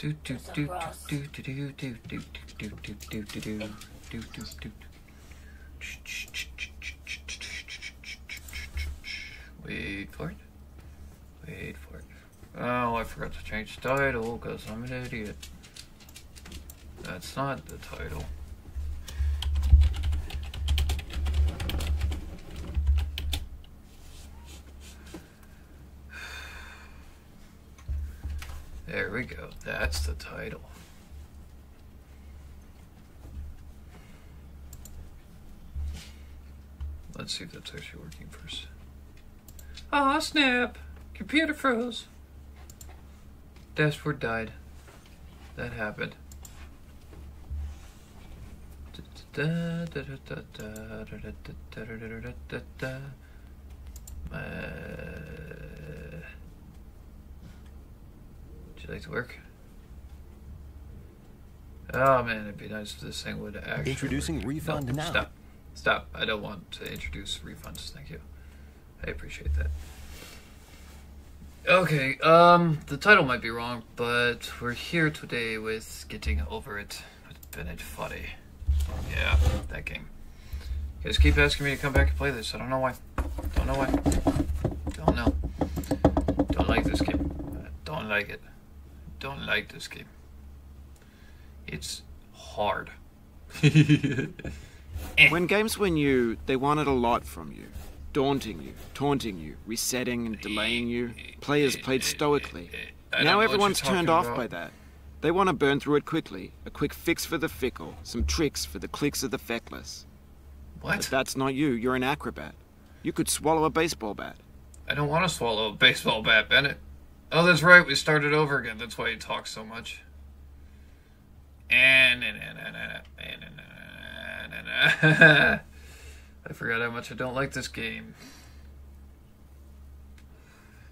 Wait for it. Wait for it. Oh, I forgot to change the title because I'm an idiot. That's not the title. There we go. That's the title. Let's see if that's actually working first. Ah, snap! Computer froze. Dashboard died. That happened. Would you like to work? Oh man, it'd be nice if this thing would actually Introducing work. refund now. Stop. Stop. I don't want to introduce refunds. Thank you. I appreciate that. Okay, the title might be wrong, but we're here today with Getting Over It with Bennett Foddy. Yeah, that game. You guys keep asking me to come back and play this. I don't know why. Don't know why. Don't know. Don't like this game. Don't like it. Don't like this game. It's hard. When games were new, they wanted a lot from you. Daunting you, taunting you, resetting and delaying you. Players played stoically. Now everyone's turned off by that. They want to burn through it quickly. A quick fix for the fickle. Some tricks for the clicks of the feckless. What? But that's not you. You're an acrobat. You could swallow a baseball bat. I don't want to swallow a baseball bat, Bennett. Oh, that's right. We started over again. That's why he talks so much. I forgot how much I don't like this game.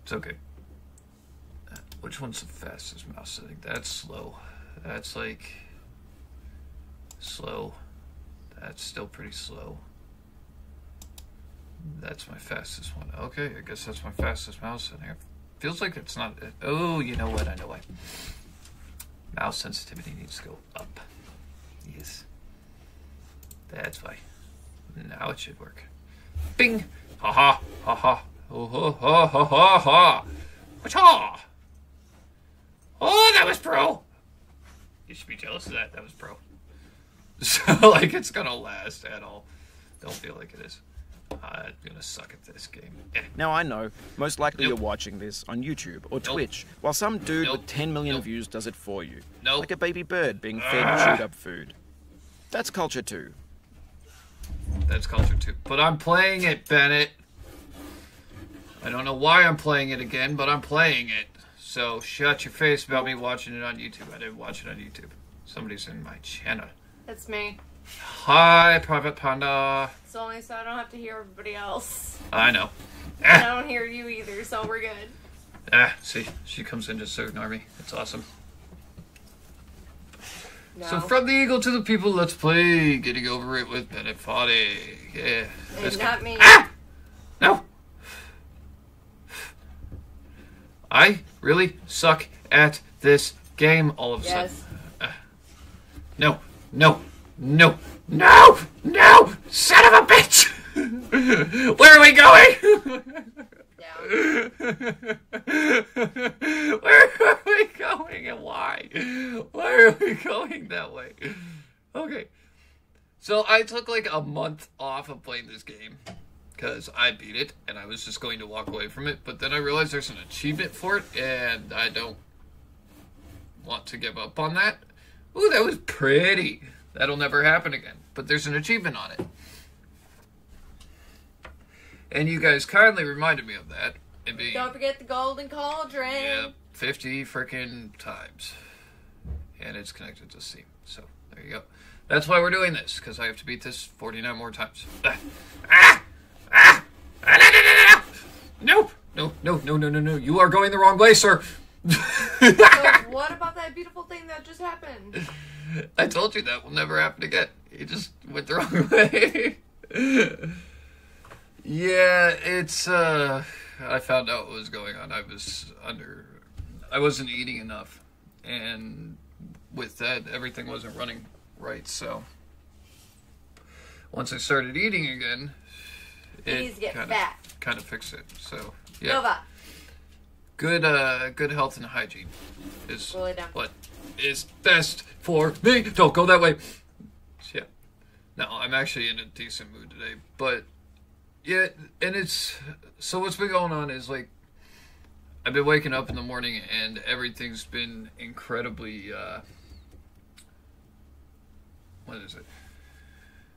It's okay. Which one's the fastest mouse setting? That's slow. That's like slow. That's still pretty slow. That's my fastest one. Okay, I guess that's my fastest mouse setting. It feels like it's not. Oh, you know what? I know why. Mouse sensitivity needs to go up. Yes. That's why. Now it should work. Bing! Ha ha! Ha ha! Oh ha ha ha ha ha! Wacha! Oh, that was pro! You should be jealous of that. That was pro. So, like, it's gonna last at all. Don't feel like it is. I'm gonna suck at this game. Now I know, most likely you're watching this on YouTube or Twitch, while some dude with 10 million views does it for you. Like a baby bird being fed chewed up food. That's culture too. That's culture too. But I'm playing it, Bennett. I don't know why I'm playing it again, but I'm playing it. So shut your face about me watching it on YouTube. I didn't watch it on YouTube. Somebody's in my channel. It's me. Hi, Private Panda. It's only so I don't have to hear everybody else. I know. I don't hear you either, so we're good. See, she comes in just to ignore me. It's awesome. No. So from the eagle to the people, let's play Getting Over It with Bennett Foddy. Yeah. And not me. No. I really suck at this game all of a sudden. No. No. No. No! No! Son of a bitch! Where are we going? Where are we going and why? Why are we going that way? Okay. So I took like a month off of playing this game because I beat it and I was just going to walk away from it. But then I realized there's an achievement for it and I don't want to give up on that. Ooh, that was pretty. That'll never happen again. But there's an achievement on it. And you guys kindly reminded me of that. Don't forget the golden cauldron. Yeah, 50 freaking times. And it's connected to Steam. So, there you go. That's why we're doing this, because I have to beat this 49 more times. Nope. No. You are going the wrong way, sir. So what about that beautiful thing that just happened? I told you that will never happen again. You just went the wrong way. Yeah, it's, I found out what was going on. I wasn't eating enough. and with that, everything wasn't running right. So once I started eating again, Please get kind fat. of fixed it. So yeah, Nova. good health and hygiene is Roll it down. what is best for me. Don't go that way. Yeah, no, I'm actually in a decent mood today, but yeah, and it's so what's been going on is like I've been waking up in the morning and everything's been incredibly what is it?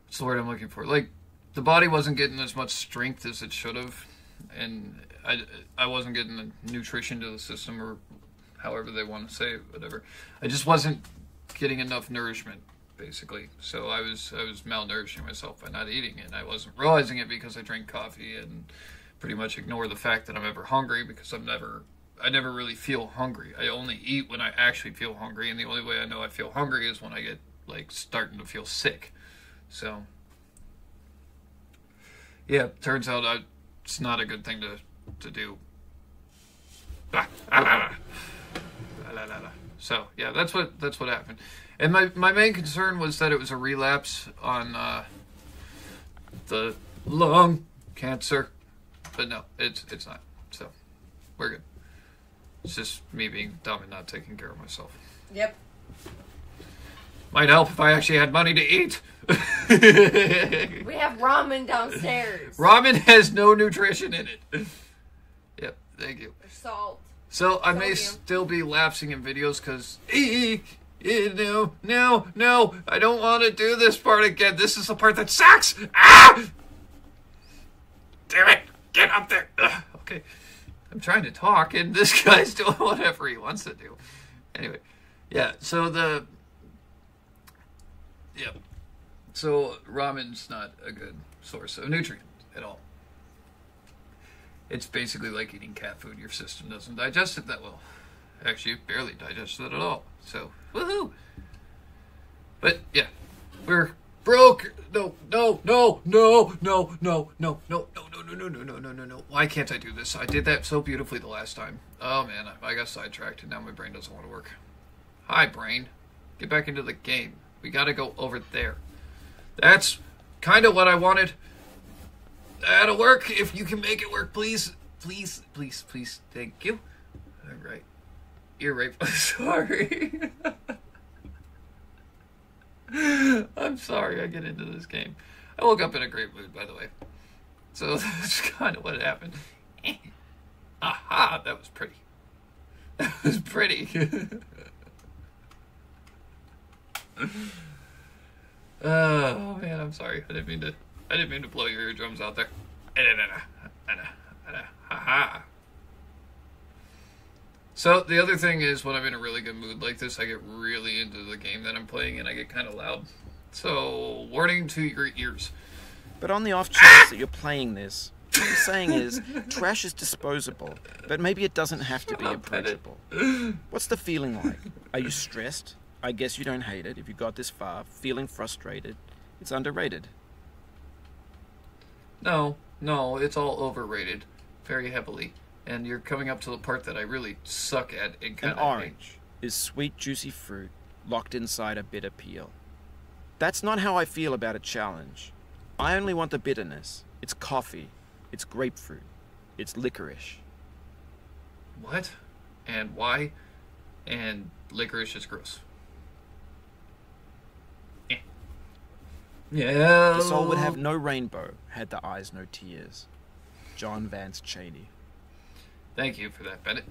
What's the word I'm looking for? Like the body wasn't getting as much strength as it should have, and I wasn't getting the nutrition to the system, or however they want to say it, whatever. I just wasn't getting enough nourishment, basically. So I was malnourishing myself by not eating, and I wasn't realizing it because I drink coffee and pretty much ignore the fact that I'm ever hungry, because I never really feel hungry. I only eat when I actually feel hungry, and the only way I know I feel hungry is when I get like starting to feel sick. So yeah, turns out it's not a good thing to do. So yeah, that's what happened. And my main concern was that it was a relapse on the lung cancer, but no, it's not. So we're good. It's just me being dumb and not taking care of myself. Yep. Might help if I actually had money to eat. We have ramen downstairs. Ramen has no nutrition in it. Yep, thank you. Or salt. So I may still be lapsing in videos because, no, I don't want to do this part again. This is the part that sucks. Ah! Damn it, get up there. Ugh. Okay, I'm trying to talk and this guy's doing whatever he wants to do. Anyway, yeah, so So ramen's not a good source of nutrients at all. It's basically like eating cat food. Your system doesn't digest it that well. Actually, it barely digests it at all. So, woohoo! But yeah, we're broke. No. Why can't I do this? I did that so beautifully the last time. Oh man, I got sidetracked and now my brain doesn't want to work. Hi, brain. Get back into the game. We gotta go over there. That's kind of what I wanted. That'll work. If you can make it work, please. Please. Thank you. All right. Ear rape. Sorry. I'm sorry I get into this game. I woke up in a great mood, by the way. So that's kind of what happened. Aha, that was pretty. That was pretty. Oh man, I'm sorry. I didn't mean to blow your eardrums out there. So the other thing is, when I'm in a really good mood like this, I get really into the game that I'm playing and I get kind of loud. So warning to your ears. But on the off chance that you're playing this, what you're saying is trash is disposable, but maybe it doesn't have to be approachable. What's the feeling like? Are you stressed? I guess you don't hate it if you got this far. Feeling frustrated? It's underrated. No, it's all overrated. Very heavily. And you're coming up to the part that I really suck at. An orange is sweet, juicy fruit locked inside a bitter peel. That's not how I feel about a challenge. I only want the bitterness. It's coffee. It's grapefruit. It's licorice. What? And why? And licorice is gross. Yeah. The soul would have no rainbow had the eyes no tears. John Vance Cheney. Thank you for that, Bennett.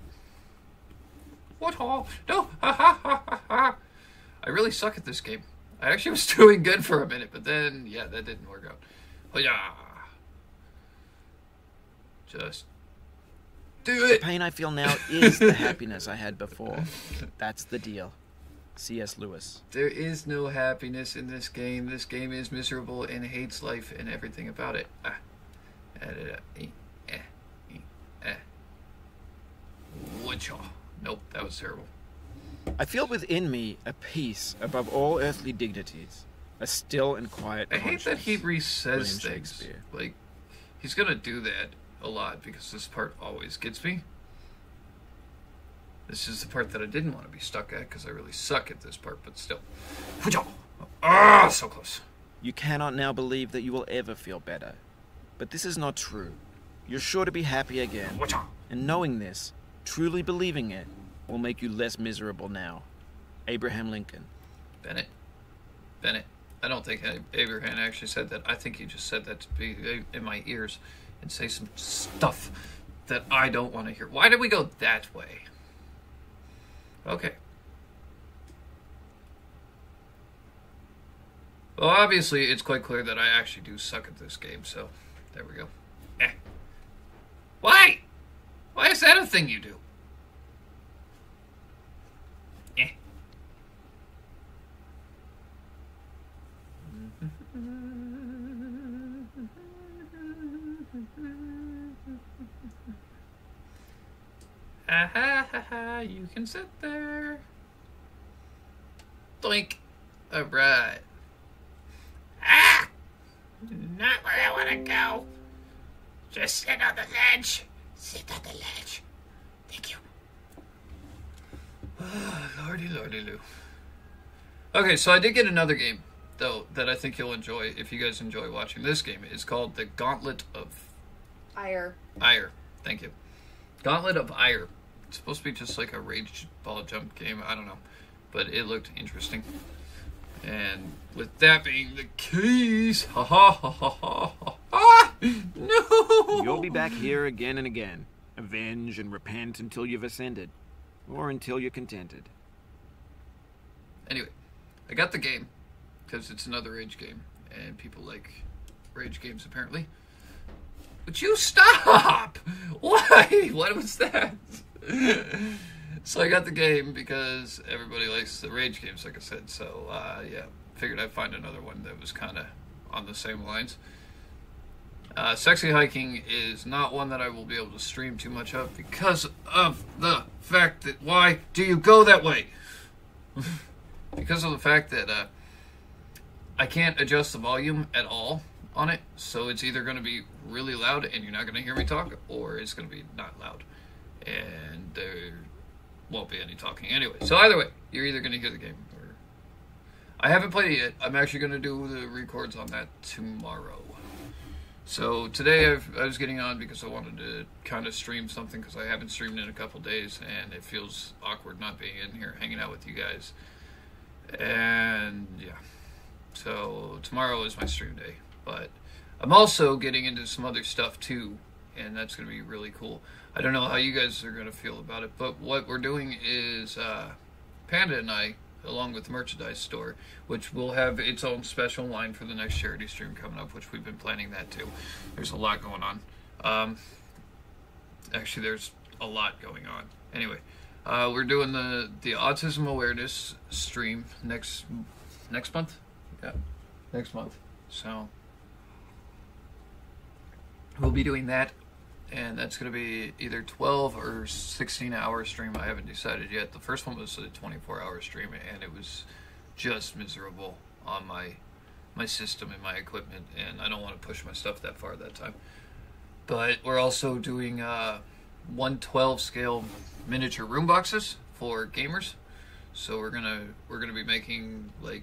What? Oh, no. I really suck at this game. I actually was doing good for a minute, but then, yeah, that didn't work out. Oh, yeah. Just do it. The pain I feel now is the happiness I had before. That's the deal. C.S. Lewis. There is no happiness in this game. This game is miserable and hates life and everything about it. Woodchaw. Nope, that was terrible. I feel within me a peace above all earthly dignities, a still and quiet I hate that he re-says William things. Shakespeare. Like, he's gonna do that a lot because this part always gets me. This is the part that I didn't want to be stuck at because I really suck at this part, but still. Ah, so close. You cannot now believe that you will ever feel better. But this is not true. You're sure to be happy again. And knowing this, truly believing it, will make you less miserable now. Abraham Lincoln. Bennett. I don't think Abraham actually said that. I think he just said that to be in my ears and say some stuff that I don't want to hear. Why did we go that way? Okay. Well, obviously, it's quite clear that I actually do suck at this game, so there we go. Why? Why is that a thing you do? You can sit there. Doink. Alright. Not where I want to go. Just sit on the ledge. Sit on the ledge. Thank you. Lordy, lordy, loo. Okay, so I did get another game, though, that I think you'll enjoy if you guys enjoy watching this game. It's called The Gauntlet of Ire. Thank you. Gauntlet of Ire. It's supposed to be just like a rage ball jump game. I don't know. But it looked interesting. And with that being the case, ha ha ha ha ha ha, no! You'll be back here again and again. Avenge and repent until you've ascended. Or until you're contented. Anyway, I got the game, because it's another rage game, and people like rage games apparently. Would you stop? Why? What was that? So I got the game because everybody likes the rage games, like I said. So, yeah, figured I'd find another one that was kind of on the same lines. Sexy Hiking is not one that I will be able to stream too much of because of the fact that, why do you go that way? Because of the fact that I can't adjust the volume at all on it. So it's either going to be really loud and you're not going to hear me talk, or it's going to be not loud. And there won't be any talking anyway. So either way, you're either going to hear the game or... I haven't played it yet. I'm actually going to do the records on that tomorrow. So today I was getting on because I wanted to kind of stream something because I haven't streamed in a couple days and it feels awkward not being in here hanging out with you guys. And yeah. So tomorrow is my stream day. But I'm also getting into some other stuff too, and that's going to be really cool. I don't know how you guys are going to feel about it, but what we're doing is Panda and I, along with the merchandise store, which will have its own special line for the next charity stream coming up, which we've been planning that too. There's a lot going on. Actually, there's a lot going on. Anyway, we're doing the autism awareness stream next month. Yeah, next month. So we'll be doing that, and that's going to be either 12 or 16-hour stream. I haven't decided yet. The first one was a 24-hour stream, and it was just miserable on my system and my equipment, and I don't want to push my stuff that far that time. But we're also doing 1/12 scale miniature room boxes for gamers. So we're gonna be making like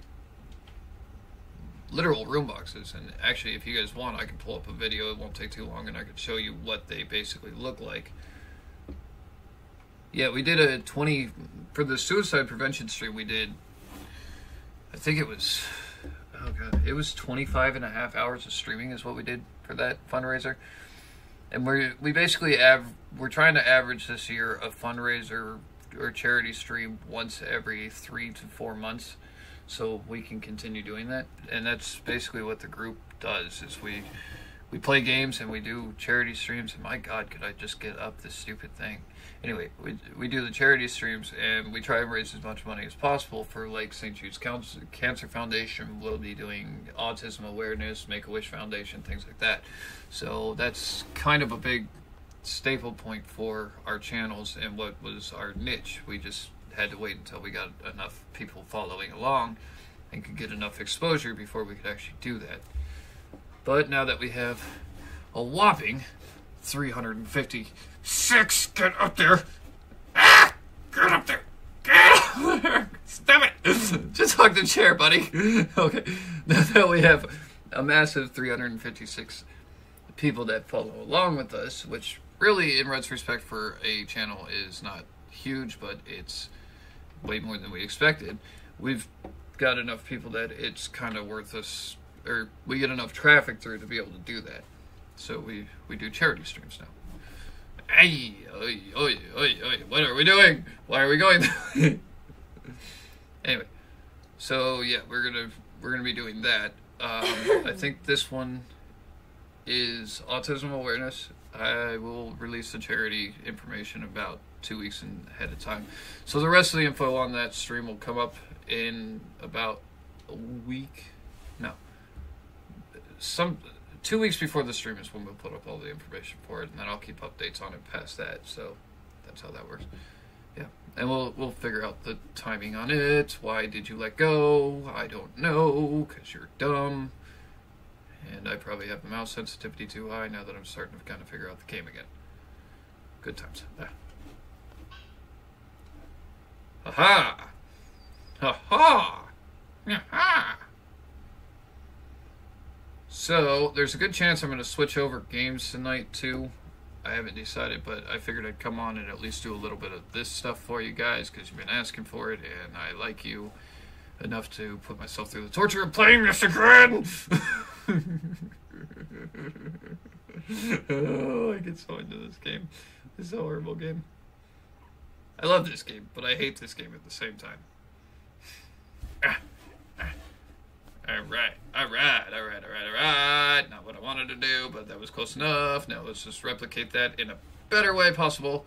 literal room boxes, and actually if you guys want I can pull up a video, it won't take too long, and I can show you what they basically look like. Yeah, we did a 20 for the suicide prevention stream. We did, I think it was, oh god, it was 25.5 hours of streaming is what we did for that fundraiser. And we basically we're trying to average this year a fundraiser or charity stream once every 3 to 4 months, so we can continue doing that. And that's basically what the group does, is we play games and we do charity streams. And my god, could I just get up this stupid thing. Anyway, we do the charity streams, and we try and raise as much money as possible for like St. Jude's Cancer Foundation. We'll be doing autism awareness, Make-A-Wish Foundation, things like that. So that's kind of a big staple point for our channels and what was our niche. We just had to wait until we got enough people following along and could get enough exposure before we could actually do that. But now that we have a whopping 356, get up there, get Just hug the chair, buddy. Okay. Now that we have a massive 356 people that follow along with us, which really, in retrospect, for a channel is not huge, but it's way more than we expected. We've got enough people that it's kind of worth us, or we get enough traffic through to be able to do that. So we do charity streams now. Ay, oi, oi, oi, oi. What are we doing? Why are we going? Anyway, so yeah, we're gonna be doing that. I think this one is autism awareness. I will release the charity information about 2 weeks ahead of time. So the rest of the info on that stream will come up in about a week. No, 2 weeks before the stream is when we'll put up all the information for it, and then I'll keep updates on it past that. So that's how that works. Yeah, and we'll figure out the timing on it. Why did you let go? I don't know, because you're dumb. And I probably have the mouse sensitivity too high now that I'm starting to kind of figure out the game again. Good times. Ha-ha! Ha-ha! Ha-ha! So, there's a good chance I'm going to switch over games tonight too. I haven't decided, but I figured I'd come on and at least do a little bit of this stuff for you guys, because you've been asking for it, and I like you enough to put myself through the torture of playing this again! Oh, I get so into this game. This is a horrible game. I love this game, but I hate this game at the same time. Alright. Not what I wanted to do, but that was close enough. Now let's just replicate that in a better way possible.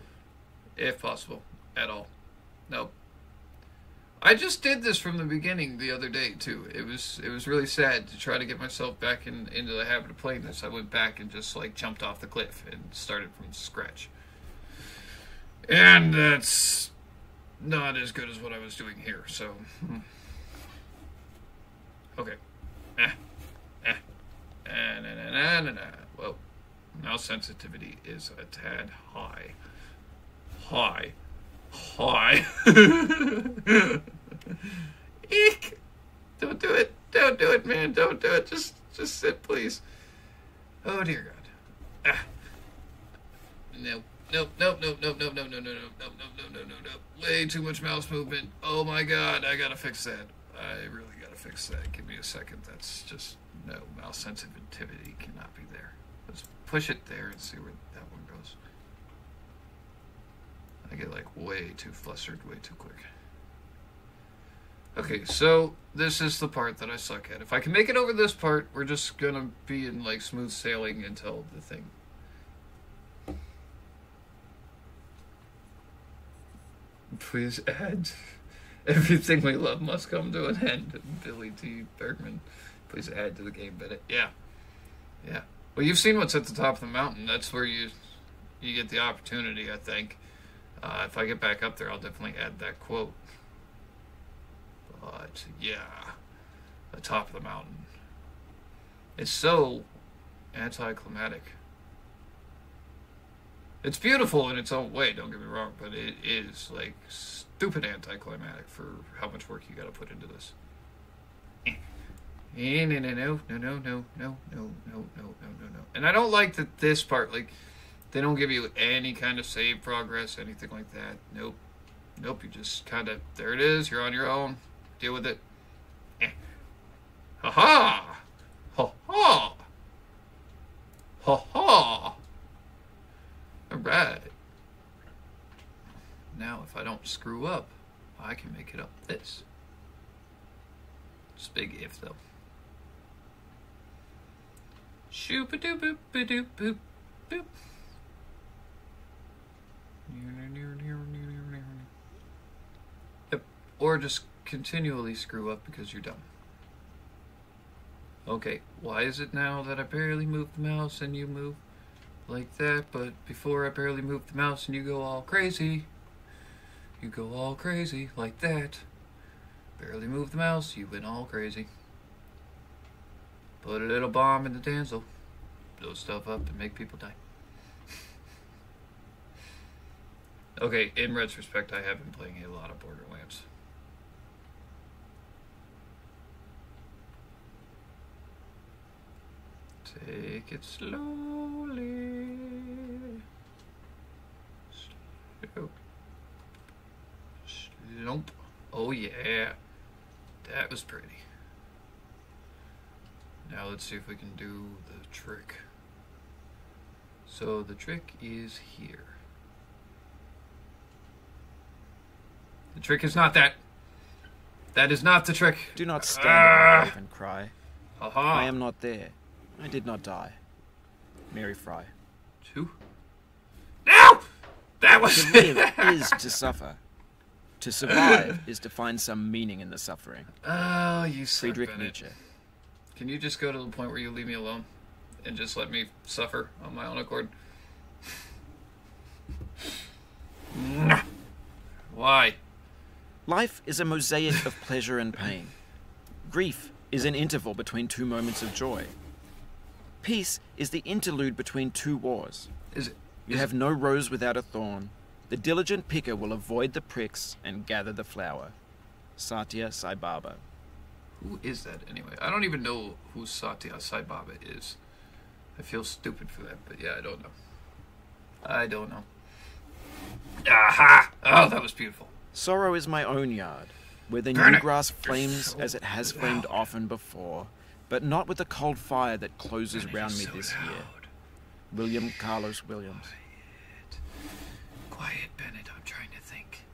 If possible. At all. Nope. I just did this from the beginning the other day too. It was really sad to try to get myself back into the habit of playing this. I went back and just like jumped off the cliff and started from scratch. And that's not as good as what I was doing here, so okay. Well, mouse sensitivity is a tad high. Eek! Don't do it. Don't do it, man. Don't do it. Just sit, please. Oh dear God. Nope. Way too much mouse movement. Oh my God, I gotta fix that. I really gotta fix that. Give me a second. That's just, no, mouse sensitivity cannot be there. Let's push it there and see where that one goes. I get like way too flustered, way too quick. Okay, so this is the part that I suck at. If I can make it over this part, we're just gonna be in like smooth sailing until the thing. Please add. Everything we love must come to an end. Billy T. Bergman. Please add to the game bit. Yeah. Well, you've seen what's at the top of the mountain. That's where you get the opportunity, I think. If I get back up there, I'll definitely add that quote. But, yeah. The top of the mountain. It's so anticlimactic. It's beautiful in its own way, don't get me wrong, but it is, like, stupid anticlimactic for how much work you gotta put into this. No. And I don't like that this part, like, they don't give you any kind of save progress, anything like that. Nope, you just kind of, there it is, you're on your own. Deal with it. Ha-ha! Ha-ha! Ha-ha! Alright. Now, if I don't screw up, I can make it up this. It's a big if, though. Shoop-a-doop-boop-a-doop-boop. Boop. Yep. Or just continually screw up because you're dumb. Okay, why is it now that I barely move the mouse and you move like that, but before I barely move the mouse and you go all crazy? You go all crazy like that. Barely move the mouse, you went all crazy. Put a little bomb in the Danzel. Blow stuff up and make people die. Okay, in retrospect, I have been playing a lot of Borderlands. Take it slowly. Slow. Slump. Oh yeah. That was pretty. Now let's see if we can do the trick. So the trick is here. The trick is not that. That is not the trick. Do not stand on the grave and cry. Aha. I am not there. I did not die. Mary Fry. 2. No! That was To live is to suffer. To survive is to find some meaning in the suffering. Oh, you suck, Friedrich Bennett. Nietzsche. Can you just go to the point where you leave me alone and just let me suffer on my own accord? Why? Life is a mosaic of pleasure and pain. Grief is an interval between two moments of joy. Peace is the interlude between two wars. Is it? You have no rose without a thorn. The diligent picker will avoid the pricks and gather the flower. Satya Sai Baba. Who is that anyway? I don't even know who Satya Sai Baba is. I feel stupid for that, but yeah, I don't know. I don't know. Aha! Oh, that was beautiful. Sorrow is my own yard, where the Burn new it. grass You're flames so as it has flamed loud. often before, but not with the cold fire that closes Bennett round is me so this year. loud. William Carlos Williams. Quiet, Bennett. I'm trying to think.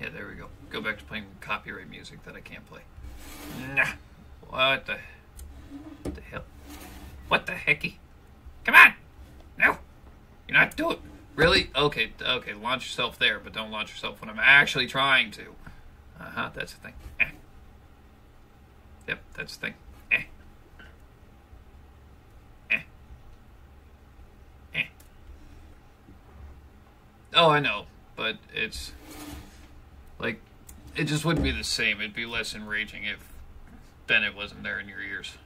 Yeah, there we go. Go back to playing copyright music that I can't play. Nah. What the hell? What the hecky? Come on! No! You're not doing... Really? Okay, okay, launch yourself there, but don't launch yourself when I'm actually trying to. Uh-huh, that's the thing. Eh. Yep, that's the thing. Eh. Eh. Eh. Oh, I know, but it's... Like, it just wouldn't be the same. It'd be less enraging if Bennett wasn't there in your ears.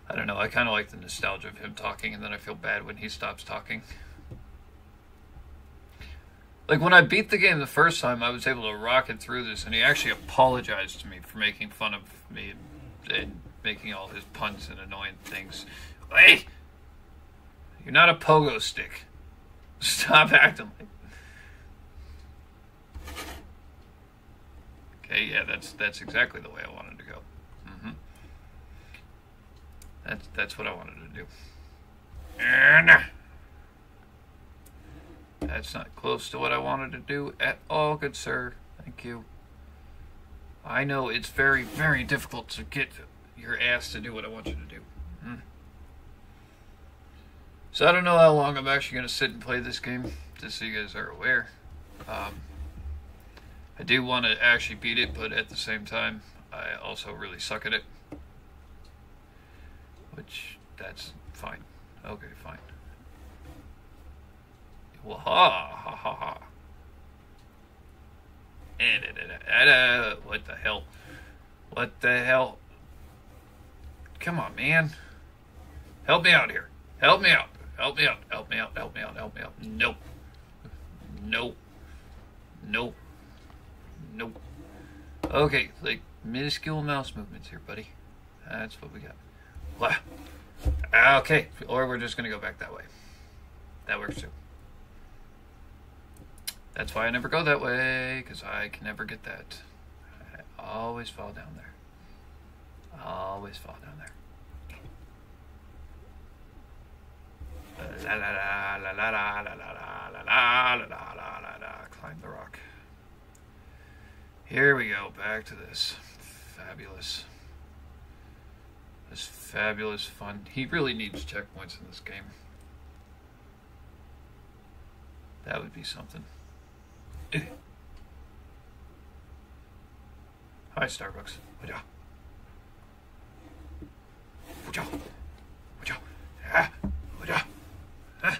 I don't know, I kind of like the nostalgia of him talking, and then I feel bad when he stops talking. Like, when I beat the game the first time, I was able to rocket through this, and he actually apologized to me for making fun of me and making all his puns and annoying things. Hey! You're not a pogo stick. Stop acting like... Okay, yeah, that's exactly the way I wanted to go. That's what I wanted to do. And that's not close to what I wanted to do at all, good sir. Thank you. I know it's very, very difficult to get your ass to do what I want you to do. So I don't know how long I'm actually going to sit and play this game, just so you guys are aware. I do want to actually beat it, but at the same time, I also really suck at it. Which, that's fine. Okay, fine. Well, ha ha ha ha. What the hell? What the hell? Come on, man. Help me out here. Help me out. Help me out. Help me out. Help me out. Help me out. Nope. Nope. Nope. Nope. Okay, like minuscule mouse movements here, buddy. That's what we got. What? Okay, or we're just gonna go back that way. That works too. That's why I never go that way, because I can never get that. I always fall down there. Always fall down there. La la la la la la la la la la la la la. Climb the rock. Here we go, back to this. Fabulous. This fabulous fun. He really needs checkpoints in this game. That would be something. Hi, Starbucks. Would ya? Ah, would ya? Ah.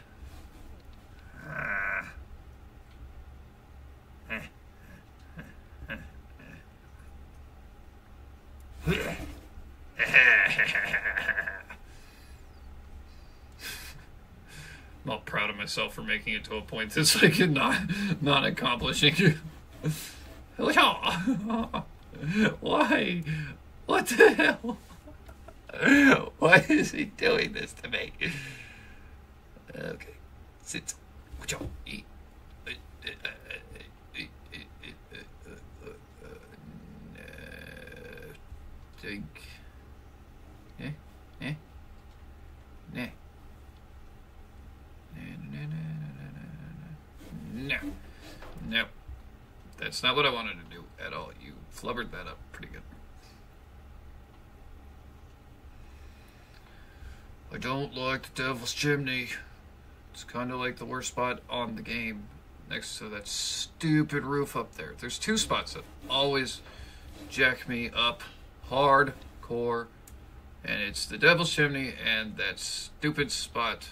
I'm all proud of myself for making it to a point that's like not accomplishing. Why? What the hell? Why is he doing this to me? Okay. Sit. Eat. Think. No. That's not what I wanted to do at all. You flubbered that up pretty good. I don't like the Devil's Chimney. It's kind of like the worst spot on the game, next to that stupid roof up there. There's two spots that always jack me up hardcore, and it's the Devil's Chimney and that stupid spot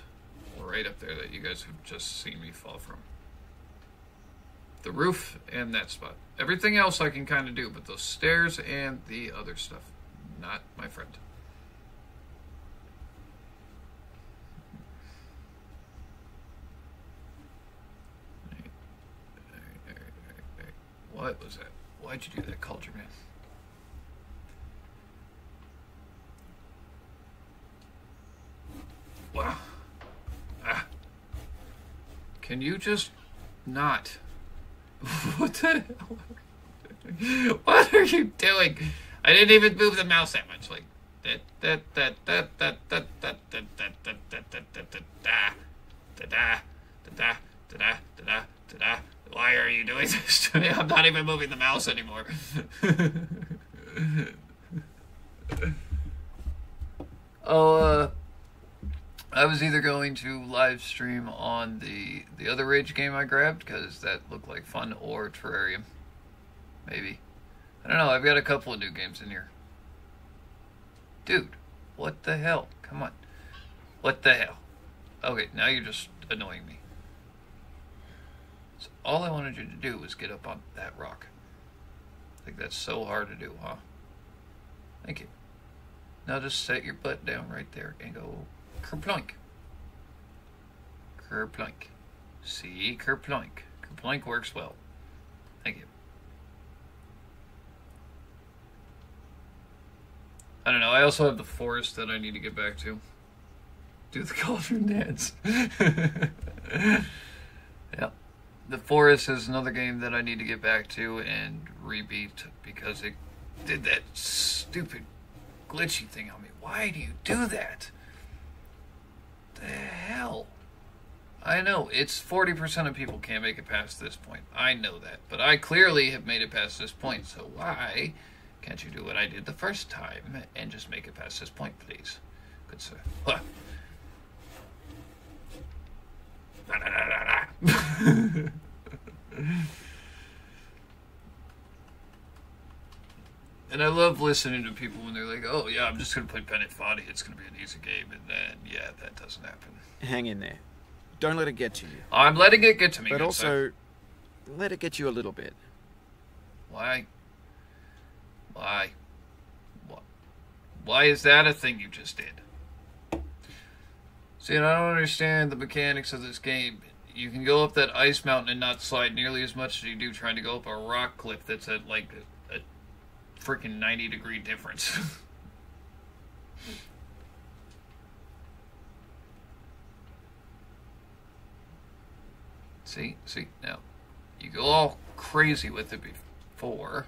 right up there that you guys have just seen me fall from. The roof and that spot. Everything else I can kind of do, but those stairs and the other stuff, not my friend. What was that? Why'd you do that, Culture Man? Wow. Ah. Can you just not? What the hell? What are you doing? I didn't even move the mouse that much. Like Why are you doing this to me? I'm not even moving the mouse anymore. I was either going to live stream on the other Rage game I grabbed, because that looked like fun, or Terrarium. Maybe. I don't know, I've got a couple of new games in here. Dude, what the hell? Come on. What the hell? Okay, now you're just annoying me. So all I wanted you to do was get up on that rock. I think that's so hard to do, huh? Thank you. Now just set your butt down right there and go kerploink. Kerploink. See? Kerploink. Kerploink works well. Thank you. I don't know. I also have the forest that I need to get back to. Do the cauldron dance. Yeah. The forest is another game that I need to get back to and rebeat, because it did that stupid glitchy thing on me. Why do you do that? The hell? I know, it's 40% of people can't make it past this point. I know that. But I clearly have made it past this point, so why can't you do what I did the first time and just make it past this point, please? Good sir. Huh. And I love listening to people when they're like, oh yeah, I'm just going to play Bennett Foddy, it's going to be an easy game, and then, yeah, that doesn't happen. Hang in there. Don't let it get to you. I'm letting it get to me. But also, let it get you a little bit. Why? Why is that a thing you just did? See, and I don't understand the mechanics of this game. You can go up that ice mountain and not slide nearly as much as you do trying to go up a rock cliff that's at like a freaking 90-degree difference. See, now, you go all crazy with it before.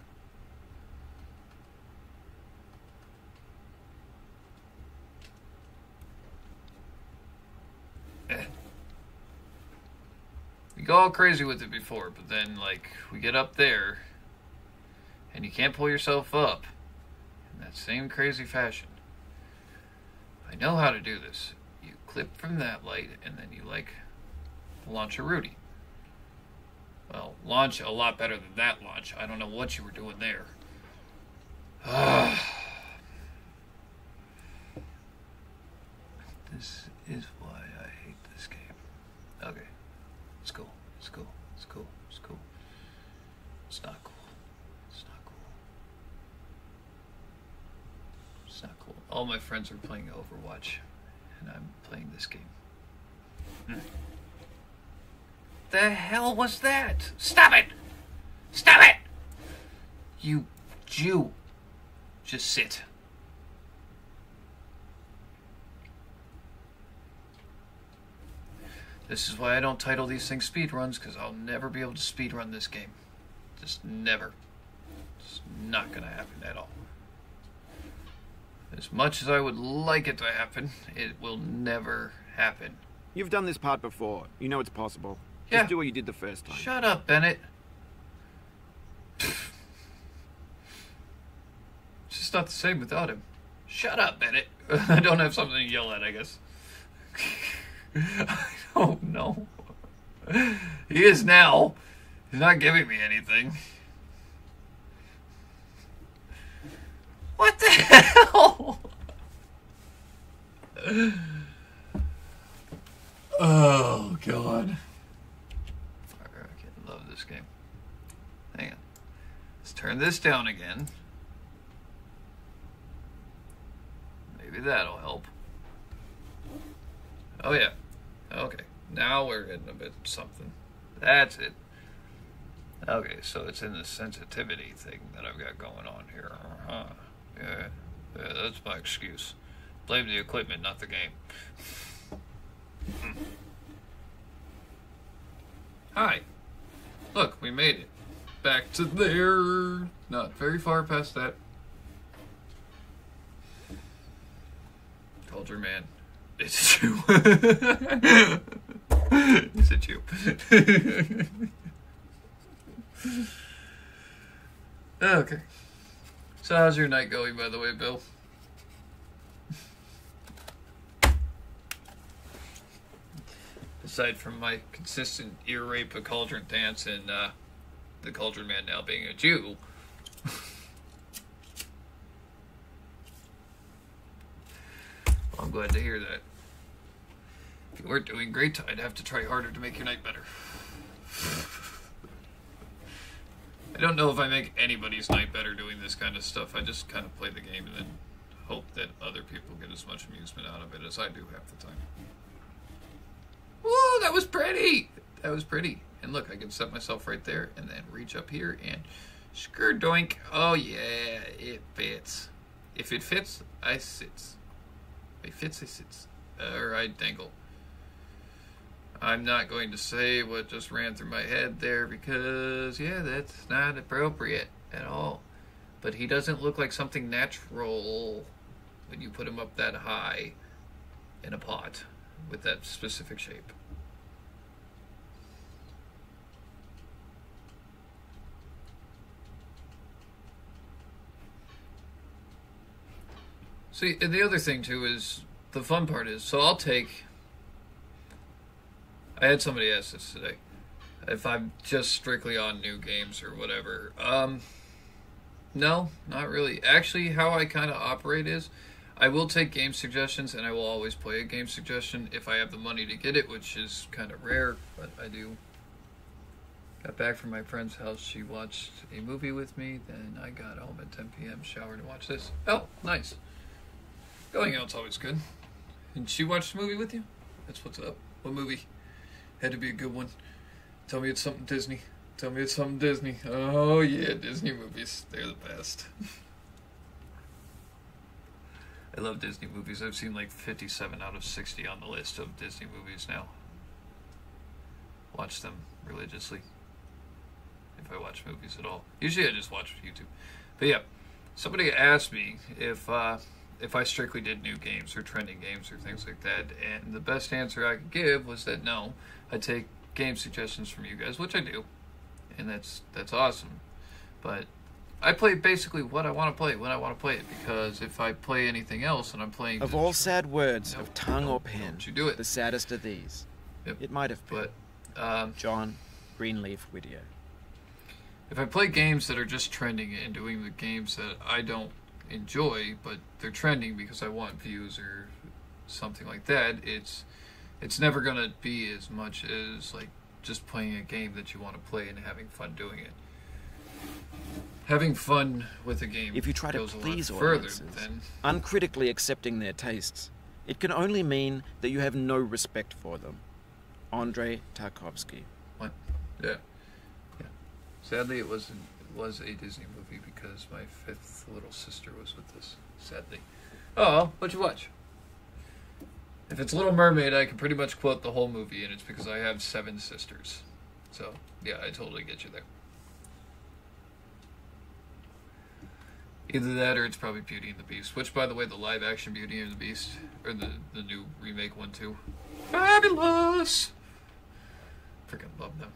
You go all crazy with it before, but then, like, we get up there, and you can't pull yourself up in that same crazy fashion. I know how to do this. You clip from that light, and then you, like, launch a Rudy. Well, launch a lot better than that launch. I don't know what you were doing there. This is why I hate this game. Okay. It's cool. It's cool. It's cool. It's cool. It's not cool. It's not cool. It's not cool. All my friends are playing Overwatch, and I'm playing this game. The hell was that? Stop it! Stop it! You Jew. Just sit. This is why I don't title these things speedruns, because I'll never be able to speedrun this game. Just never. It's not going to happen at all. As much as I would like it to happen, it will never happen. You've done this part before. You know it's possible. Yeah. Just do what you did the first time. Shut up, Bennett. It's just not the same without him. Shut up, Bennett. I don't have something to yell at, I guess. I don't know. He is now. He's not giving me anything. What the hell? Oh, God. I love this game. Hang on. Let's turn this down again. Maybe that'll help. Oh, yeah. Okay. Now we're getting a bit something. That's it. Okay, so it's in the sensitivity thing that I've got going on here. Uh-huh. Yeah, that's my excuse. Blame the equipment, not the game. Hi. Look, we made it. Back to there. Not very far past that. Culture man. It's you. Is it you? Okay. So how's your night going, by the way, Bill? Aside from my consistent ear rape of Cauldron Dance and the Cauldron Man now being a Jew. Well, I'm glad to hear that. If you weren't doing great, I'd have to try harder to make your night better. I don't know if I make anybody's night better doing this kind of stuff. I just kind of play the game and then hope that other people get as much amusement out of it as I do half the time. Whoa, that was pretty! That was pretty. And look, I can set myself right there and then reach up here and skerdoink. Oh yeah, it fits. If it fits, I sits. If it fits, I sits. Or I dangle. I'm not going to say what just ran through my head there because, yeah, that's not appropriate at all. But he doesn't look like something natural when you put him up that high in a pot with that specific shape. See, and the other thing, too, is the fun part is, so I'll take... I had somebody ask this today. If I'm just strictly on new games or whatever. No, not really. Actually, how I kind of operate is I will take game suggestions and I will always play a game suggestion if I have the money to get it, which is kind of rare, but I do. Got back from my friend's house. She watched a movie with me. Then I got home at 10 p.m., showered, and watched this. Oh, nice. Going out's always good. And she watched a movie with you? That's what's up. What movie? Had to be a good one. Tell me it's something Disney. Tell me it's something Disney. Oh yeah, Disney movies. They're the best. I love Disney movies. I've seen like 57 out of 60 on the list of Disney movies now. Watch them religiously. If I watch movies at all. Usually I just watch YouTube. But yeah, somebody asked me if I strictly did new games or trending games or things like that, and the best answer I could give was that no, I take game suggestions from you guys, which I do, and that's awesome. But I play basically what I want to play when I want to play it, because if I play anything else and I'm playing... Of all sad words of tongue or pen, don't you do it. the saddest of these. Yep. It might have been. But, John Greenleaf Whittier. If I play games that are just trending and doing the games that I don't enjoy, but they're trending because I want views or something like that, it's never going to be as much as like just playing a game that you want to play and having fun doing it. Having fun with a game If you try to goes a lot please further audiences, than uncritically accepting their tastes, it can only mean that you have no respect for them. Andrei Tarkovsky. what? Yeah. Sadly, it was a Disney movie because my fifth little sister was with us. Sadly. Oh, what'd you watch? If it's Little Mermaid, I can pretty much quote the whole movie, and it's because I have 7 sisters. So, yeah, I totally get you there. Either that or it's probably Beauty and the Beast. Which, by the way, the live-action Beauty and the Beast, or the new remake one, too. Fabulous! Freaking love them.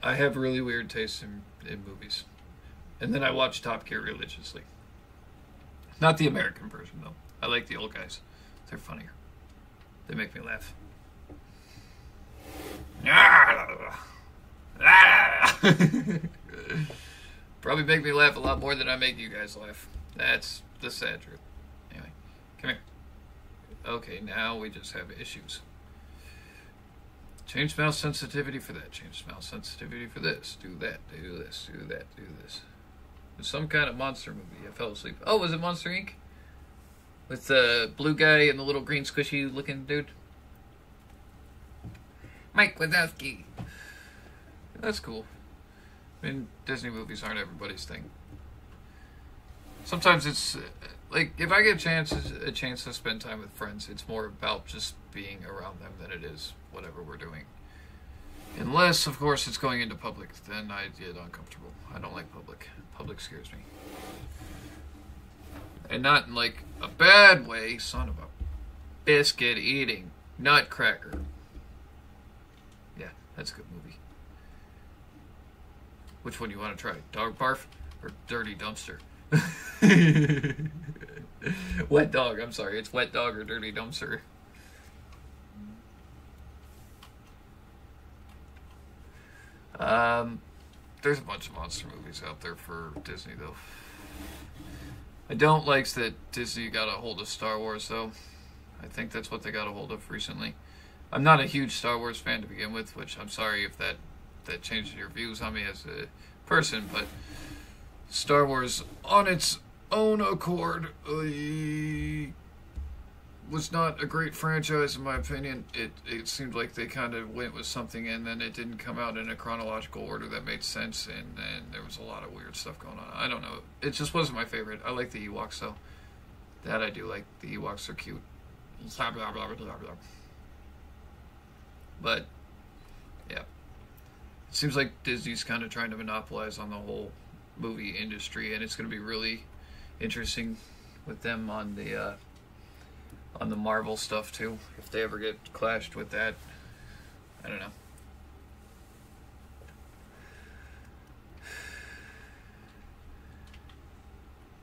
I have really weird tastes in movies. And then I watch Top Gear religiously. Not the American version, though. I like the old guys. They're funnier. They make me laugh. Probably make me laugh a lot more than I make you guys laugh. That's the sad truth. Anyway, come here. Okay, now we just have issues. Change mouse sensitivity for that. Change mouse sensitivity for this. Do that. Do this. Do that. Do this. It's some kind of monster movie. I fell asleep. Oh, was it Monster Inc? With the blue guy and the little green squishy looking dude? Mike Wazowski. That's cool. I mean, Disney movies aren't everybody's thing. Sometimes it's like if I get a chance to spend time with friends, it's more about just being around them than it is whatever we're doing. Unless, of course, it's going into public, then I get uncomfortable. I don't like public. Public scares me. And not in like a bad way, son of a biscuit eating nutcracker. Yeah, that's a good movie. Which one do you want to try? Dog barf or dirty dumpster? Wet dog, I'm sorry. It's wet dog or dirty dumpster. There's a bunch of monster movies out there for Disney, though. I don't like that Disney got a hold of Star Wars, though. I think that's what they got a hold of recently. I'm not a huge Star Wars fan to begin with, which I'm sorry if that changed your views on me as a person, but Star Wars, on its own accord, was not a great franchise in my opinion. It seemed like they kind of went with something and then it didn't come out in a chronological order that made sense, and there was a lot of weird stuff going on. I don't know. It just wasn't my favorite. I like the Ewoks though. That I do like. The Ewoks are cute. Blah, blah, blah, blah, blah. But yeah. It seems like Disney's kind of trying to monopolize on the whole movie industry, and it's going to be really interesting with them on the Marvel stuff too. If they ever get clashed with that, I don't know.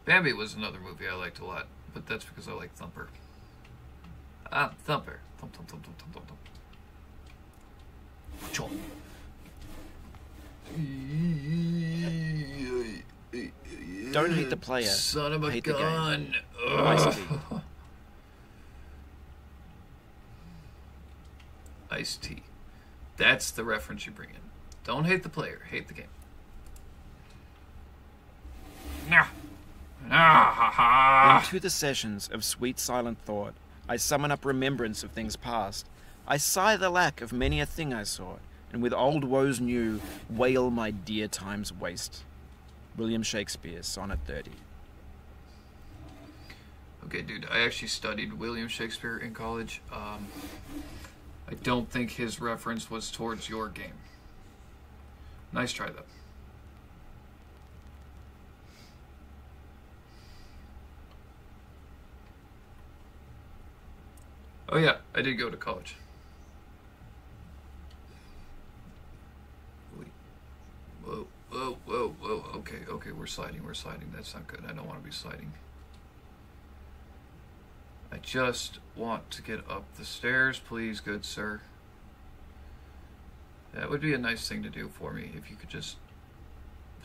Bambi was another movie I liked a lot, but that's because I like Thumper. Thumper. Thump, thump, thump, thump, thump, thump, thump. Chomp. Don't hate the player. Son of a hate gun. The game. Ice-T. Ice-T. That's the reference you bring in. Don't hate the player, hate the game. Into the sessions of sweet silent thought, I summon up remembrance of things past. I sigh the lack of many a thing I sought, and with old woes new, wail my dear time's waste. William Shakespeare, Sonnet 30. Okay, dude, I actually studied William Shakespeare in college. I don't think his reference was towards your game. Nice try, though. Oh yeah, I did go to college. Wait. Whoa, whoa, whoa, whoa. Okay, we're sliding. That's not good. I don't want to be sliding. I just want to get up the stairs, please, good sir. That would be a nice thing to do for me, if you could just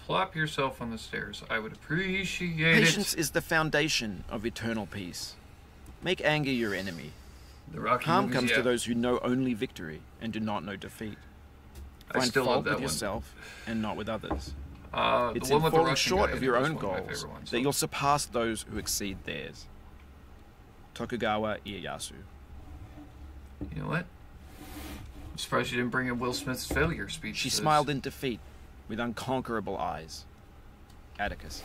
plop yourself on the stairs. I would appreciate it. Patience is the foundation of eternal peace. Make anger your enemy. The Rocky Harm movies, comes yeah. to those who know only victory and do not know defeat. I Find still fault love that with one. yourself and not with others. The It's one in with the falling Russian short guy of in your it was own one of my goals favorite ones. that you'll surpass those who exceed theirs. Tokugawa Ieyasu. You know what? I'm surprised you didn't bring in Will Smith's failure speech. She to this. smiled in defeat with unconquerable eyes. Atticus.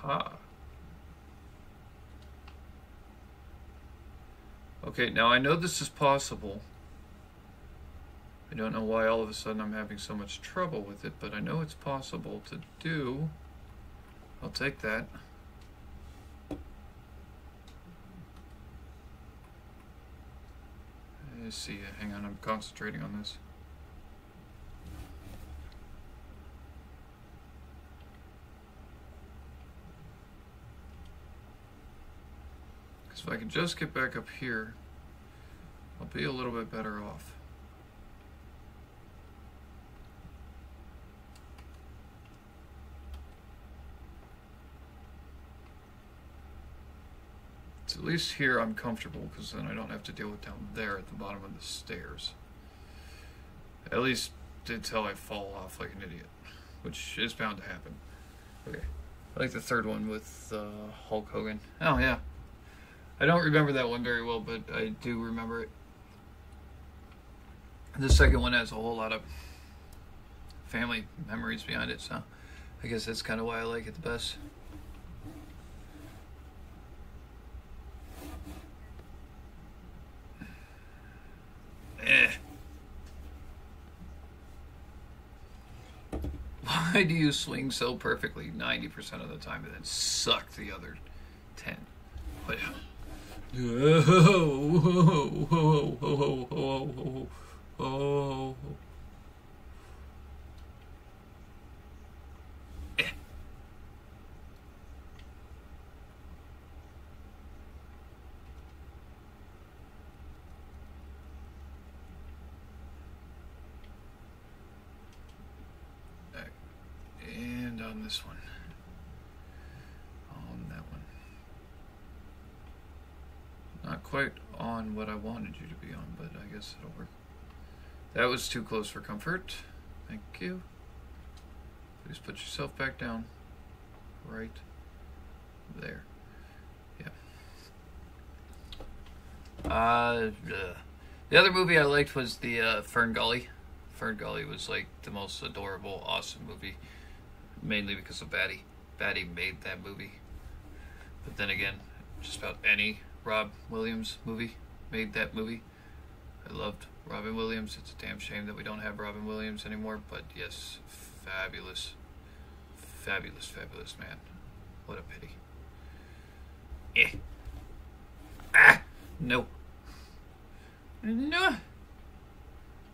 Aha. Okay, now I know this is possible. I don't know why all of a sudden I'm having so much trouble with it, but I know it's possible to do. I'll take that. Let's see, hang on, I'm concentrating on this. Because if I can just get back up here, I'll be a little bit better off. So at least here I'm comfortable, because then I don't have to deal with down there at the bottom of the stairs. At least until I fall off like an idiot, which is bound to happen. Okay, I like the third one with Hulk Hogan. Oh yeah, I don't remember that one very well, but I do remember it. The second one has a whole lot of family memories behind it, so I guess that's kind of why I like it the best. Why do you swing so perfectly 90% of the time and then suck the other 10? What? And on this one. On that one. Not quite on what I wanted you to be on, but I guess it'll work. That was too close for comfort. Thank you. Please put yourself back down. Right there. Yeah. The other movie I liked was the Fern Gully. Fern Gully was like the most adorable, awesome movie. Mainly because of Batty. Batty made that movie. But then again, just about any Rob Williams movie made that movie. I loved Robin Williams. It's a damn shame that we don't have Robin Williams anymore. But yes, fabulous. Fabulous, fabulous man. What a pity. Ah! No. No.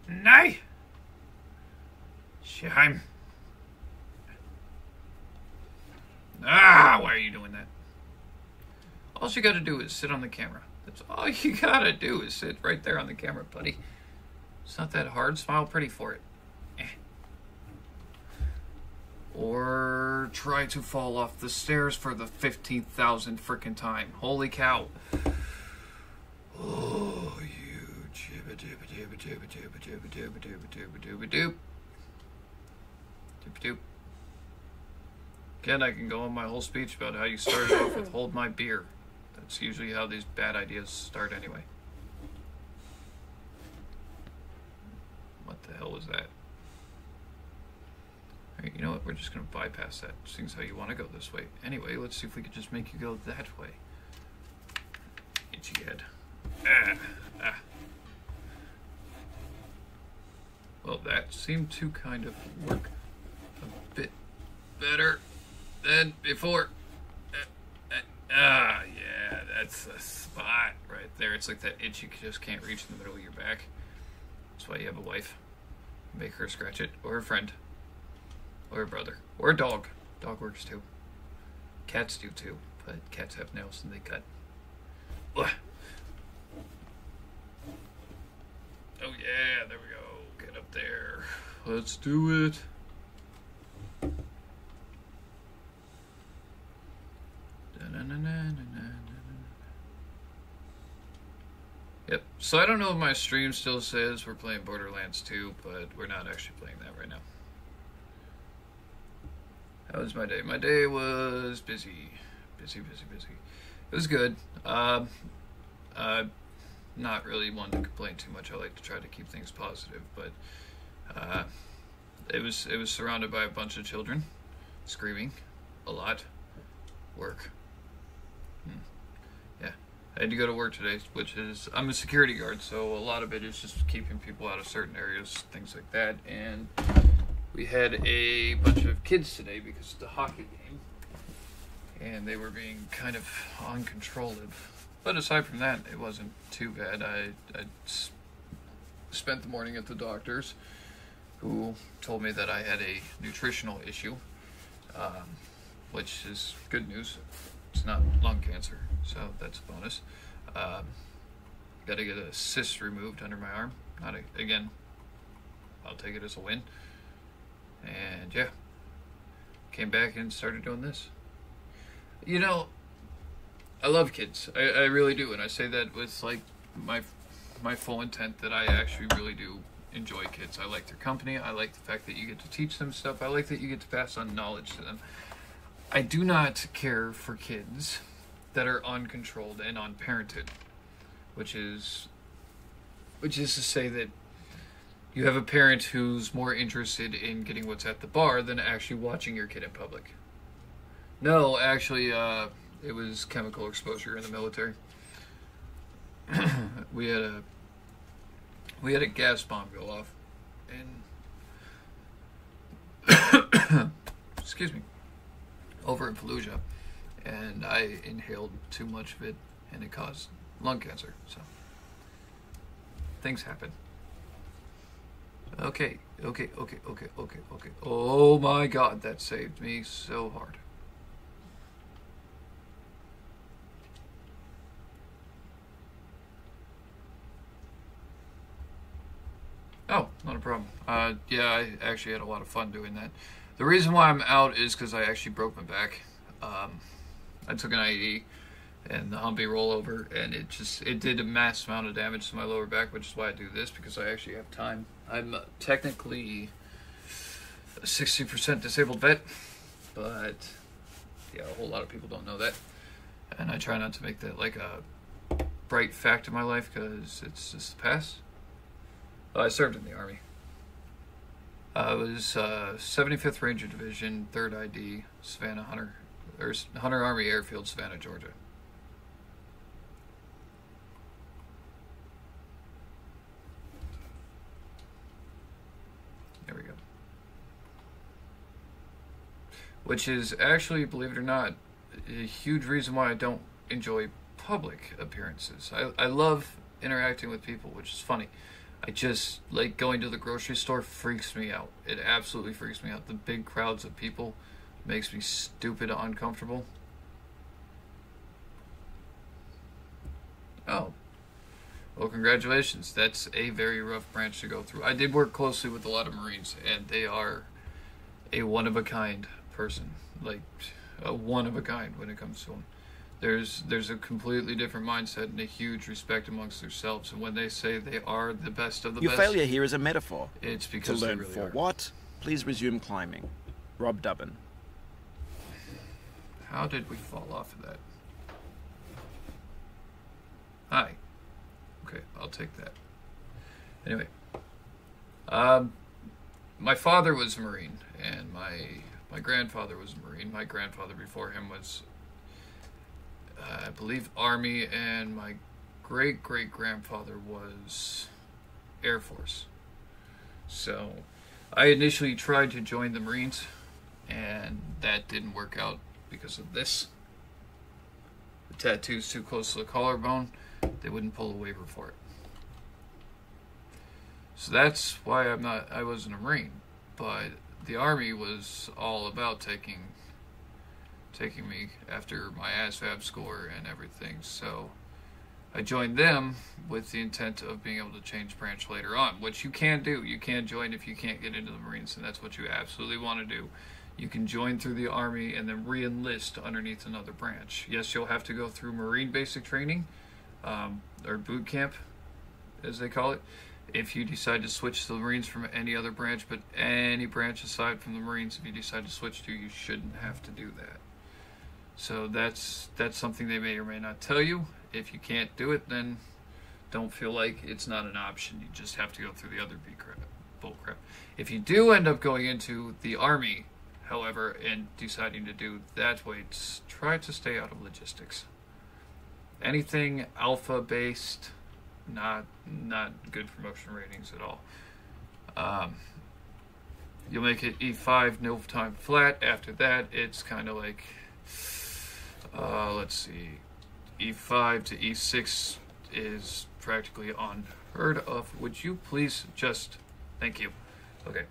No. Shame. Ah, why are you doing that? All you gotta do is sit on the camera. That's all you gotta do is sit right there on the camera, buddy. It's not that hard. Smile pretty for it. Or try to fall off the stairs for the 15,000th frickin' time. Holy cow. Oh, you jibba jibba jibba jibba jibba jibba jibba jibba jibba jibba doop. Jibba doop. Again, I can go on my whole speech about how you started off with hold my beer. That's usually how these bad ideas start anyway. What the hell was that? Alright, you know what? We're just going to bypass that. Seems how you want to go this way. Anyway, let's see if we can just make you go that way. Itchy head. Ah. Well, that seemed to kind of work a bit better than before. Yeah, that's a spot right there. It's like that itch you just can't reach in the middle of your back. That's why you have a wife. Make her scratch it, or a friend, or a brother, or a dog. Dog works too. Cats do too, but cats have nails and they cut. Ugh. Oh yeah, there we go. Get up there. Let's do it. Yep, so I don't know if my stream still says we're playing Borderlands 2, but we're not actually playing that right now. How was my day? My day was busy. Busy. It was good. Not really one to complain too much. I like to try to keep things positive, but it was surrounded by a bunch of children, screaming a lot. Work. Yeah. I had to go to work today, which is, I'm a security guard, so a lot of it is just keeping people out of certain areas, things like that. And we had a bunch of kids today because of the hockey game, and they were being kind of uncontrolled. But aside from that, it wasn't too bad. I spent the morning at the doctor's, who told me that I had a nutritional issue, which is good news. It's not lung cancer, so that's a bonus. Got to get a cyst removed under my arm. Again, I'll take it as a win. And yeah, came back and started doing this. You know, I love kids. I really do, and I say that with like my full intent that I actually really do enjoy kids. I like their company. I like the fact that you get to teach them stuff. I like that you get to pass on knowledge to them. I do not care for kids that are uncontrolled and unparented, which is to say that you have a parent who's more interested in getting what's at the bar than actually watching your kid in public. No, actually, it was chemical exposure in the military. We had a gas bomb go off, and excuse me, over in Fallujah, and I inhaled too much of it, and it caused lung cancer. So things happen. Okay. Oh my God, that saved me so hard. Oh, not a problem. Yeah, I actually had a lot of fun doing that. The reason why I'm out is because I actually broke my back. I took an IED and the Humvee rollover, and it did a mass amount of damage to my lower back, which is why I do this, because I actually have time. I'm technically a 60% disabled vet, but yeah, a whole lot of people don't know that. And I try not to make that like a bright fact in my life, because it's just the past. I served in the Army. I was 75th Ranger Division, 3rd ID, Savannah Hunter Army Airfield, Savannah, Georgia. There we go. Which is actually, believe it or not, a huge reason why I don't enjoy public appearances. I love interacting with people, which is funny. I just, like, going to the grocery store freaks me out. It absolutely freaks me out. The big crowds of people makes me stupid uncomfortable. Oh. Well, congratulations. That's a very rough branch to go through. I did work closely with a lot of Marines, and they are a one-of-a-kind person. Like, a one-of-a-kind when it comes to them. There's a completely different mindset and a huge respect amongst themselves. And when they say they are the best of the Your best... Your failure here is a metaphor. It's because to learn they really for are. what? Please resume climbing. Rob Dubbin. How did we fall off of that? Hi. Okay, I'll take that. Anyway. My father was a Marine, and my grandfather was a Marine. My grandfather before him was... I believe Army, and my great-great-grandfather was Air Force. So I initially tried to join the Marines, and that didn't work out because of this. The tattoo's too close to the collarbone. They wouldn't pull a waiver for it. So that's why I wasn't a Marine. But the Army was all about taking me after my ASVAB score and everything. So I joined them with the intent of being able to change branch later on, which you can do. You can join if you can't get into the Marines, and that's what you absolutely want to do. You can join through the Army and then re-enlist underneath another branch. Yes, you'll have to go through Marine basic training, or boot camp, as they call it, if you decide to switch to the Marines from any other branch. But any branch aside from the Marines, if you decide to switch to, you shouldn't have to do that. So that's something they may or may not tell you. If you can't do it, then don't feel like it's not an option. You just have to go through the other bull crap. If you do end up going into the Army, However, in deciding to do that way, try to stay out of logistics. Anything alpha based, not good for motion ratings at all. You'll make it E5, no time flat. After that, it's kind of like, let's see, E5 to E6 is practically unheard of. Would you please just, thank you. Okay.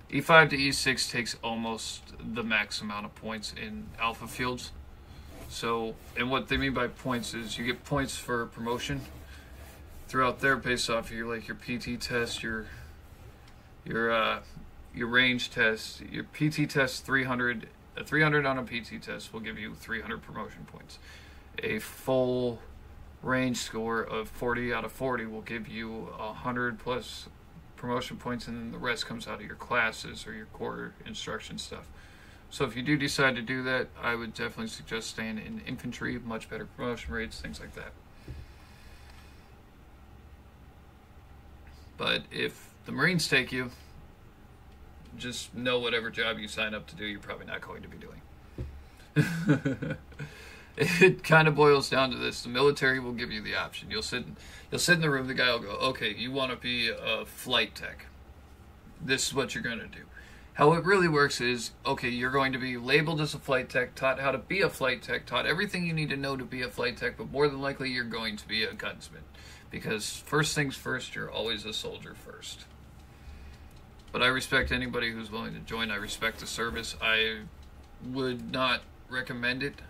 E5 to E6 takes almost the max amount of points in alpha fields. So, and what they mean by points is you get points for promotion throughout there based off of your PT test, your range test, your PT test 300 on a PT test will give you 300 promotion points. A full range score of 40 out of 40 will give you 100 plus promotion points, and then the rest comes out of your classes or your core instruction stuff. So if you do decide to do that, I would definitely suggest staying in infantry, much better promotion rates, things like that. But if the Marines take you, just know whatever job you sign up to do, you're probably not going to be doing. It kind of boils down to this: the military will give you the option. You'll sit in the room. The guy will go, "Okay, you want to be a flight tech. This is what you're going to do." How it really works is, okay, you're going to be labeled as a flight tech, taught how to be a flight tech, taught everything you need to know to be a flight tech, but more than likely you're going to be a gunsman. Because first things first, you're always a soldier first. But I respect anybody who's willing to join. I respect the service. I would not recommend it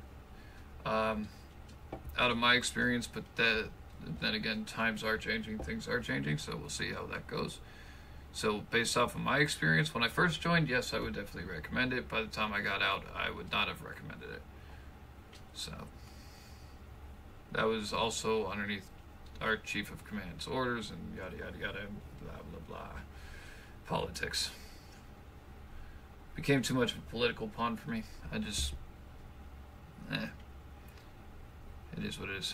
out of my experience, but then again, times are changing, things are changing, so we'll see how that goes. So based off of my experience, when I first joined, yes, I would definitely recommend it. By the time I got out, I would not have recommended it. So that was also underneath our chief of command's orders and yada yada yada, blah blah blah. Politics became too much of a political pawn for me. It is what it is.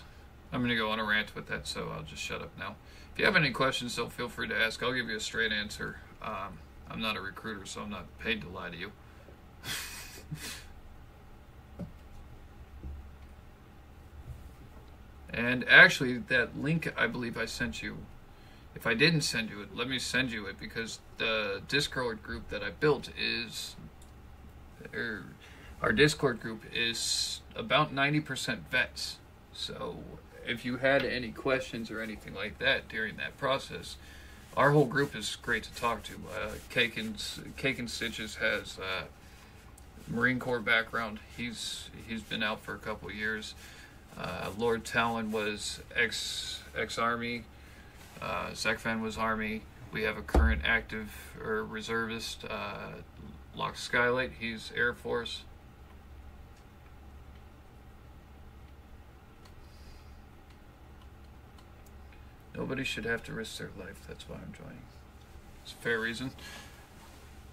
I'm going to go on a rant with that, so I'll just shut up now. If you have any questions, though, feel free to ask. I'll give you a straight answer. I'm not a recruiter, so I'm not paid to lie to you. And actually, that link I believe I sent you, if I didn't send you it, let me send you it, because the Discord group that I built is, our Discord group is about 90% vets. So if you had any questions or anything like that during that process, our whole group is great to talk to. Cake and Stitches has Marine Corps background. He's been out for a couple of years. Lord Talon was ex-Army. Zekvan was Army. We have a current active or reservist, Locke Skylight. He's Air Force. Nobody should have to risk their life. That's why I'm joining. It's a fair reason.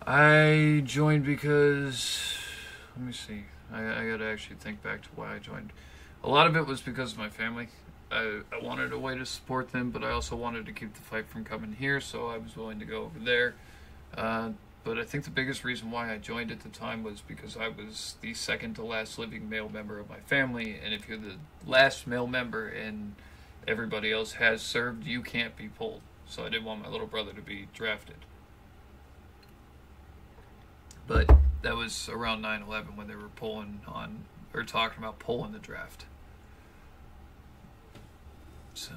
I joined because, let me see. I got to actually think back to why I joined. A lot of it was because of my family. I wanted a way to support them, but I also wanted to keep the fight from coming here, so I was willing to go over there. But I think the biggest reason why I joined at the time was because I was the second to last living male member of my family, and if you're the last male member and everybody else has served, you can't be pulled. So I didn't want my little brother to be drafted. But that was around 9/11 when they were talking about pulling the draft. So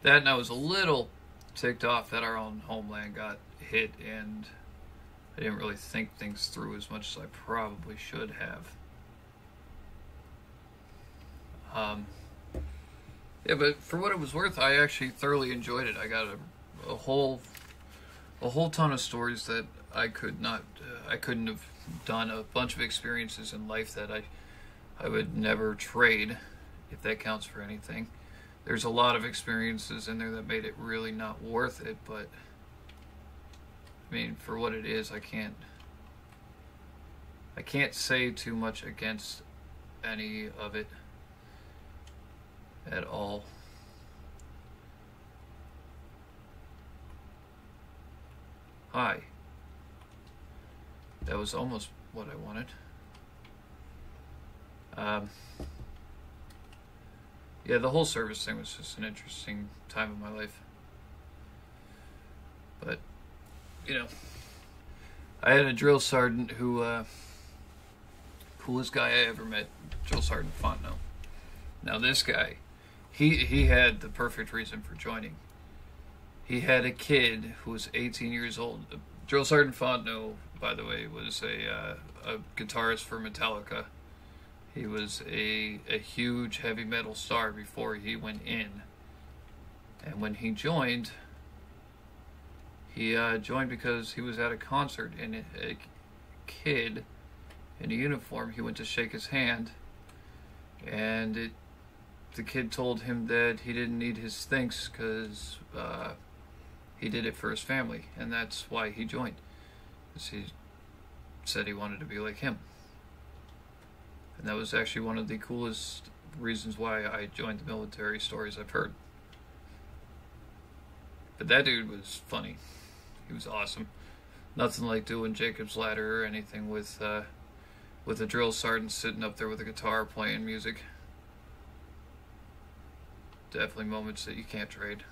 that, and I was a little ticked off that our own homeland got hit, and I didn't really think things through as much as I probably should have. Yeah, but for what it was worth, I actually thoroughly enjoyed it. I got a whole ton of stories that I couldn't have done, a bunch of experiences in life that I would never trade, if that counts for anything. There's a lot of experiences in there that made it really not worth it, but I mean, for what it is, I can't say too much against any of it at all. Hi. was almost what I wanted. Yeah, the whole service thing was just an interesting time of my life. But, you know, I had a drill sergeant who, coolest guy I ever met, Drill Sergeant Fontenot. Now this guy, he had the perfect reason for joining. He had a kid who was 18 years old. Drill Sergeant Fontenot, by the way, was a guitarist for Metallica. He was a huge heavy metal star before he went in. And when he joined because he was at a concert and a kid in a uniform, he went to shake his hand, and the kid told him that he didn't need his thanks because he did it for his family, and that's why he joined. Because he said he wanted to be like him. And that was actually one of the coolest reasons why I joined the military stories I've heard. But that dude was funny. He was awesome. Nothing like doing Jacob's Ladder or anything with a drill sergeant sitting up there with a guitar playing music. Definitely moments that you can't trade.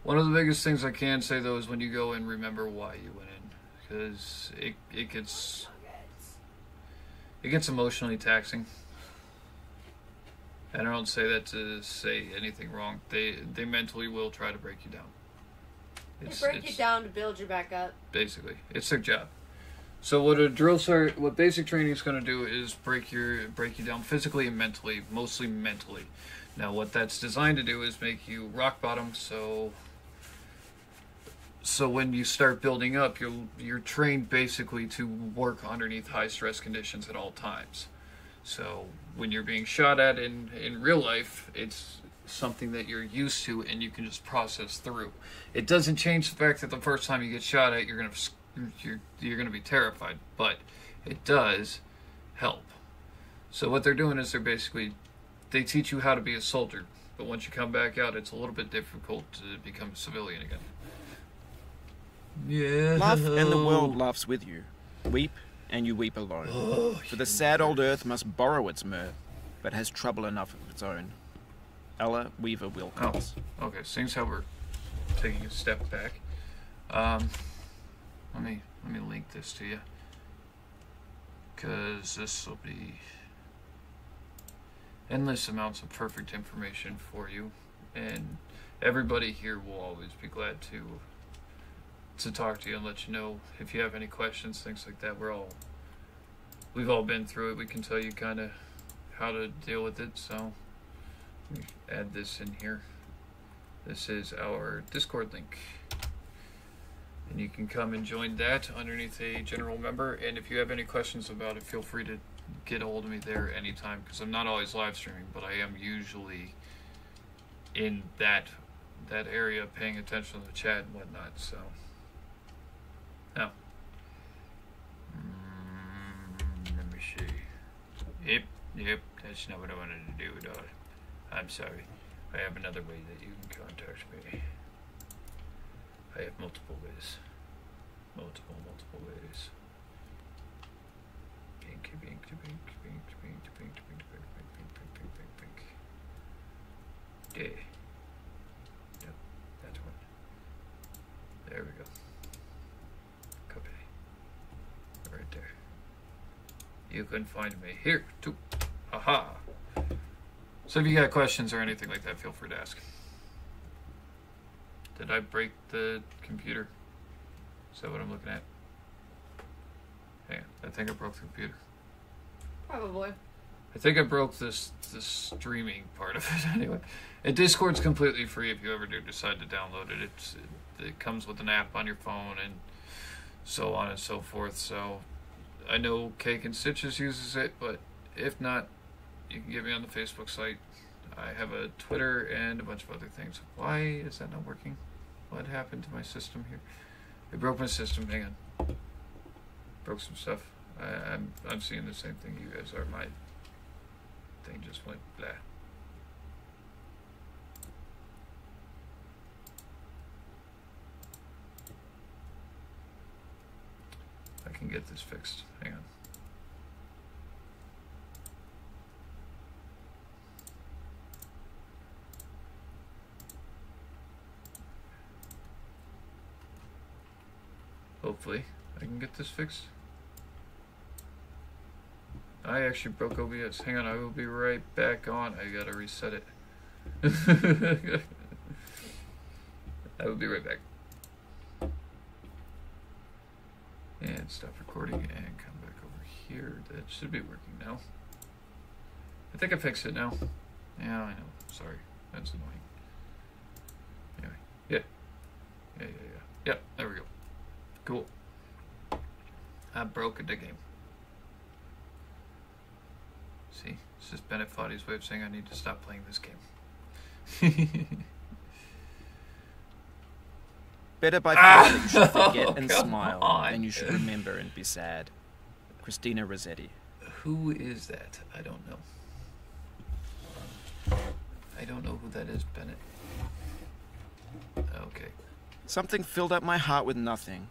One of the biggest things I can say though is when you go in, remember why you went in. Because it gets emotionally taxing. And I don't say that to say anything wrong. They mentally will try to break you down. They break you down to build you back up. Basically, it's their job. So what basic training is going to do is break you down physically and mentally, mostly mentally. Now, what that's designed to do is make you rock bottom. So when you start building up, you're trained basically to work underneath high stress conditions at all times. So when you're being shot at in real life, it's something that you're used to and you can just process through. It doesn't change the fact that the first time you get shot at, you're gonna be terrified, but it does help. So what they're doing is they teach you how to be a soldier, but once you come back out, it's a little bit difficult to become a civilian again. Yeah. Laugh and the world laughs with you. Weep and you weep alone. For the sad old earth must borrow its mirth, but has trouble enough of its own. Ella Weaver Wilcox. Oh, okay. Seeing how we're taking a step back, let me link this to you, because this will be endless amounts of perfect information for you, and everybody here will always be glad to talk to you and let you know if you have any questions, things like that. We've all been through it. We can tell you kind of how to deal with it. So let me add this in here. This is our Discord link, and you can come and join that underneath a general member. And if you have any questions about it, feel free to get a hold of me there anytime, because I'm not always live streaming, but I am usually in that area paying attention to the chat and whatnot. So now, let me see. Yep, that's not what I wanted to do at all. I'm sorry. I have another way that you can contact me. I have multiple ways. Multiple ways. Pink. Yeah. Yep, that's one. There we go. Copy. Right there. You can find me here too. Aha. So if you got questions or anything like that, feel free to ask. Did I break the computer? Is that what I'm looking at? Hang on, I think I broke the computer. Probably. I think I broke the streaming part of it anyway. And Discord's completely free if you ever do decide to download it. It comes with an app on your phone and so on and so forth. So I know Cake and Stitches uses it, but if not, you can get me on the Facebook site. I have a Twitter and a bunch of other things. Why is that not working? What happened to my system here? It broke my system. Hang on. Broke some stuff. I'm seeing the same thing you guys are. My thing just went blah. can get this fixed. Hang on. Hopefully, I can get this fixed. I actually broke OBS. Hang on, I will be right back on. I gotta reset it. I will be right back. And stop recording and come back over here. That should be working now. I think I fixed it now. Yeah, I know. Sorry. That's annoying. Anyway. Yeah. Yeah, there we go. Cool. I broke the game. See? It's just Bennett Foddy's way of saying I need to stop playing this game. Better by far that you should forget and come smile on. than you should remember and be sad. Christina Rossetti. Who is that? I don't know. I don't know who that is, Bennett. Okay. Something filled up my heart with nothing.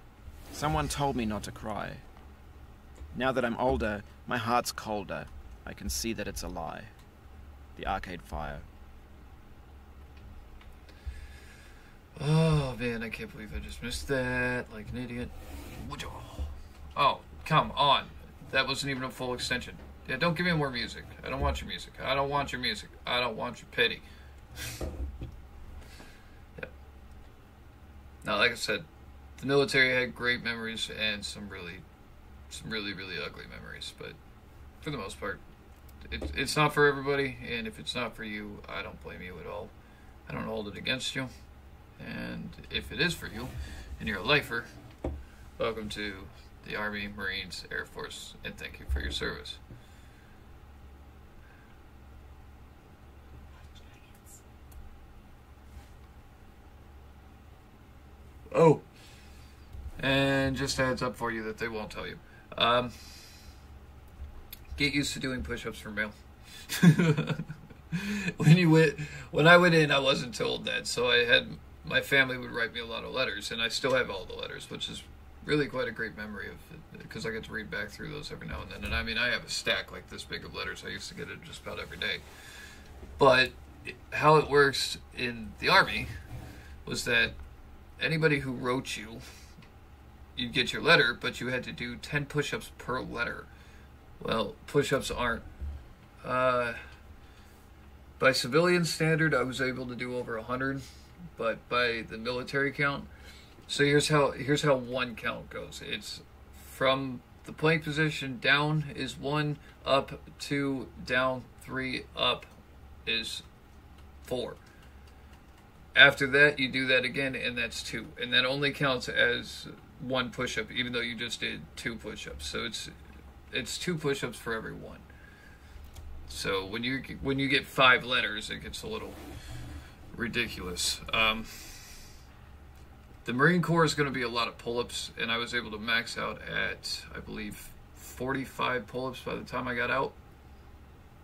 Someone told me not to cry. Now that I'm older, my heart's colder. I can see that it's a lie. The Arcade Fire. Oh man, I can't believe I just missed that like an idiot. Oh, come on. That wasn't even a full extension. Yeah, don't give me more music. I don't want your music. I don't want your music. I don't want your pity. Yep. Now, like I said, the military had great memories and some really ugly memories, but for the most part, it's not for everybody, and if it's not for you, I don't blame you at all. I don't hold it against you, and if it is for you, and you're a lifer, welcome to the Army, Marines, Air Force, and thank you for your service. Oh, and just a heads up for you that they won't tell you. Get used to doing push-ups for male. When I went in, I wasn't told that, so my family would write me a lot of letters, and I still have all the letters, which is really quite a great memory of it, because I get to read back through those every now and then. And I mean, I have a stack like this big of letters. I used to get it just about every day. But how it works in the Army was that anybody who wrote you, you'd get your letter, but you had to do 10 push-ups per letter. Well, push-ups aren't. By civilian standard, I was able to do over 100, but by the military count, so here's how one count goes. It's from the plank position, down is 1, up 2, down 3, up is 4. After that, you do that again, and that's 2. And that only counts as 1 push-up, even though you just did 2 push-ups. So it's 2 push-ups for every 1. So when you get 5 letters, it gets a little ridiculous. The Marine Corps is going to be a lot of pull-ups, and I was able to max out at, I believe, 45 pull-ups by the time I got out,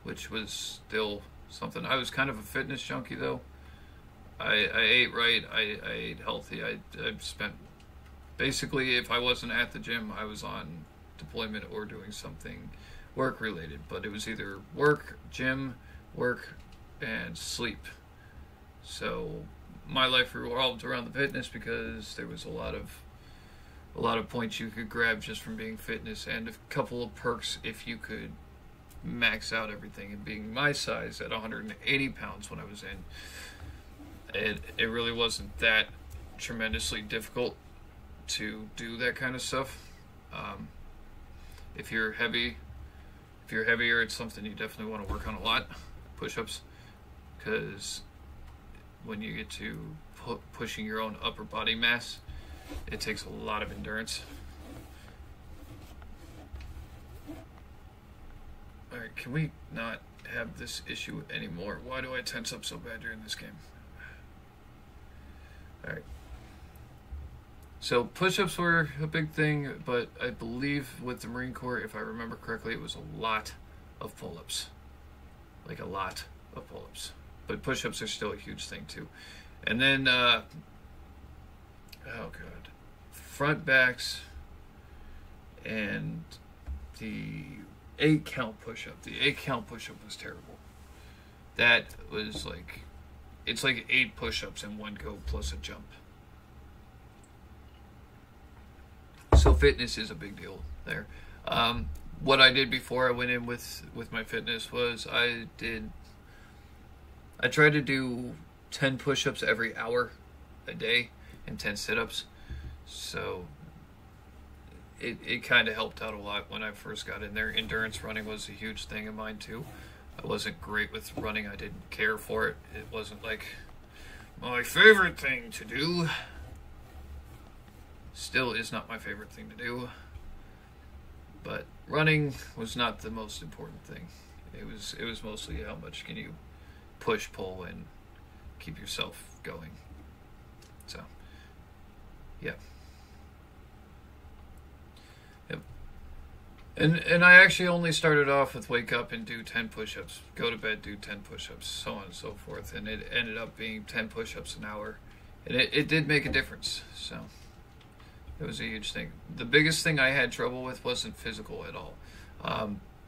which was still something. I was kind of a fitness junkie, though. I ate right. I ate healthy. I spent, basically, if I wasn't at the gym, I was on deployment or doing something work-related. But it was either work, gym, work, and sleep. So my life revolved around the fitness because there was a lot of points you could grab just from being fitness, and a couple of perks if you could max out everything. And being my size at 180 pounds when I was in, it really wasn't that tremendously difficult to do that kind of stuff. If you're heavier, it's something you definitely want to work on a lot. Push-ups, because when you get to pushing your own upper body mass, it takes a lot of endurance. Alright, can we not have this issue anymore? Why do I tense up so bad during this game? Alright. So push-ups were a big thing, but I believe with the Marine Corps, if I remember correctly, it was a lot of pull-ups. Like a lot of pull-ups. But push-ups are still a huge thing too. And then, front backs and the 8 count push-up. The 8 count push-up was terrible. That was like, it's like 8 push-ups in one go plus a jump. So fitness is a big deal there. What I did before I went in with my fitness was I tried to do 10 push-ups every hour a day and 10 sit-ups. So it kind of helped out a lot when I first got in there. Endurance running was a huge thing of mine too. I wasn't great with running. I didn't care for it. It wasn't like my favorite thing to do. Still is not my favorite thing to do. But running was not the most important thing. It was mostly how much can you push, pull, and keep yourself going. So, yeah. Yep. And I actually only started off with wake up and do 10 push-ups, go to bed, do 10 push-ups, so on and so forth. And it ended up being 10 push-ups an hour. And it did make a difference, so it was a huge thing. The biggest thing I had trouble with wasn't physical at all.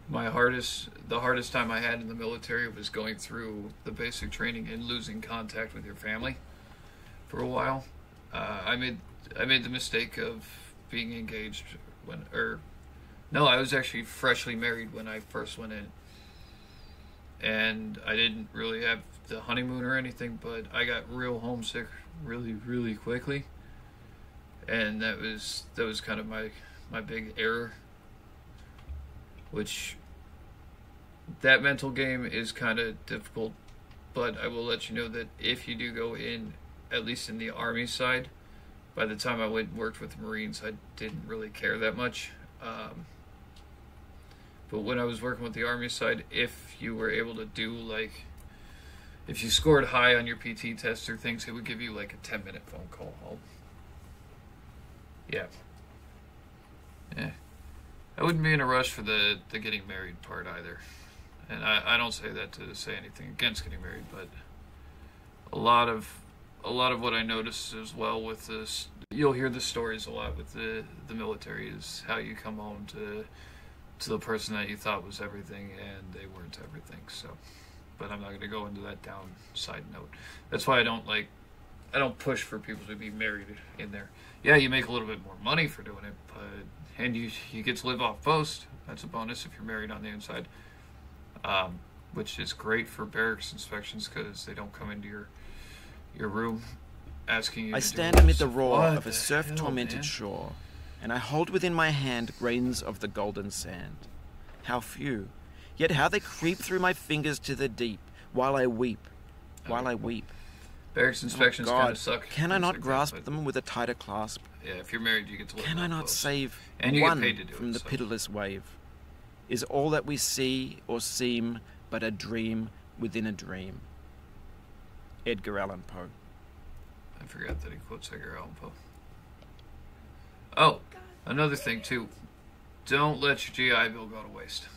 The hardest time I had in the military was going through the basic training and losing contact with your family for a while. I made the mistake of being engaged I was actually freshly married when I first went in. And I didn't really have the honeymoon or anything, but I got real homesick really, really quickly. And that was kind of my big error, which that mental game is kind of difficult, but I will let you know that if you do go in, at least in the Army side, by the time I went and worked with the Marines, I didn't really care that much. But when I was working with the Army side, if you were able to do if you scored high on your PT test or things, it would give you like a 10-minute phone call home. Yeah. I wouldn't be in a rush for the getting married part either. And I don't say that to say anything against getting married, but a lot of what I noticed as well with this, you'll hear the stories a lot with the military, is how you come home to the person that you thought was everything and they weren't everything. So, but I'm not going to go into that downside note. That's why I don't push for people to be married in there. Yeah, you make a little bit more money for doing it, and you get to live off post. That's a bonus if you're married on the inside, which is great for barracks inspections because they don't come into your room asking you. I to stand do amid the this. roar What of a the surf-tormented hell, man? shore, and I hold within my hand grains of the golden sand. How few, yet how they creep through my fingers to the deep, while I weep, while I weep. Barracks inspections Oh kind God, of suck. can I things not like that, grasp but them with a tighter clasp? Yeah, if you're married, you get to live Can I off not post. save And you get one paid to do from it, the so. pitiless wave? Is all that we see or seem but a dream within a dream? Edgar Allan Poe. I forgot that he quotes Edgar Allan Poe. Oh, another thing too. Don't let your GI Bill go to waste.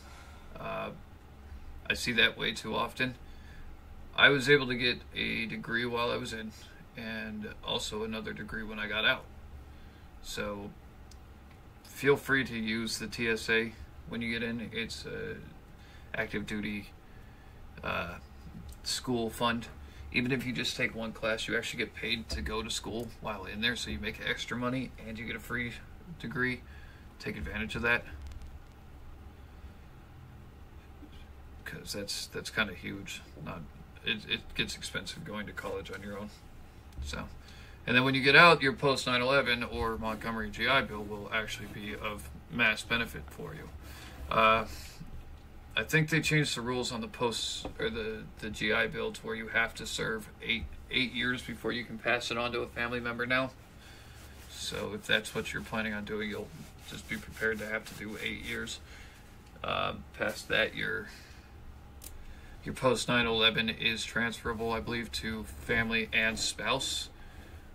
I see that way too often. I was able to get a degree while I was in, and also another degree when I got out. So feel free to use the TSA when you get in. It's a active duty school fund. Even if you just take one class, you actually get paid to go to school while in there, so you make extra money and you get a free degree. Take advantage of that, because that's kind of huge. It gets expensive going to college on your own. So, and then when you get out, your post 9/11 or Montgomery GI Bill will actually be of mass benefit for you. I think they changed the rules on the posts or the GI Bill to where you have to serve eight years before you can pass it on to a family member now. So if that's what you're planning on doing, you'll just be prepared to have to do 8 years. Past that, your post 9/11 is transferable, I believe, to family and spouse,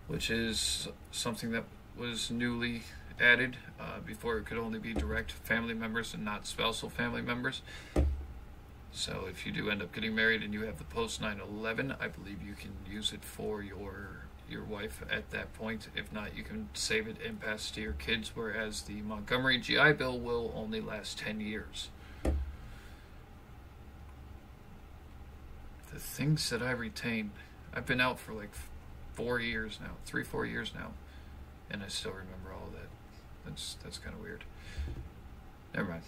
which is something that was newly added. Before it could only be direct family members and not spousal family members. So if you do end up getting married and you have the post 9/11, I believe you can use it for your your wife at that point. If not, you can save it and pass it to your kids, whereas the Montgomery GI Bill will only last 10 years. The things that I retain, I've been out for like 4 years now, 3-4 years now, and I still remember all of that. That's kind of weird. Never mind.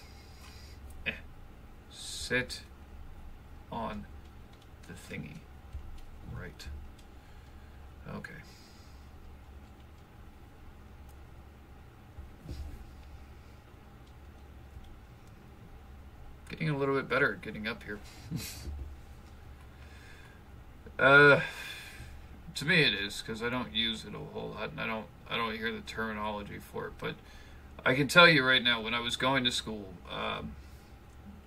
Sit on the thingy. Right. Okay. Getting a little bit better at getting up here. To me it is, because I don't use it a whole lot, and I don't hear the terminology for it, but I can tell you right now, when I was going to school,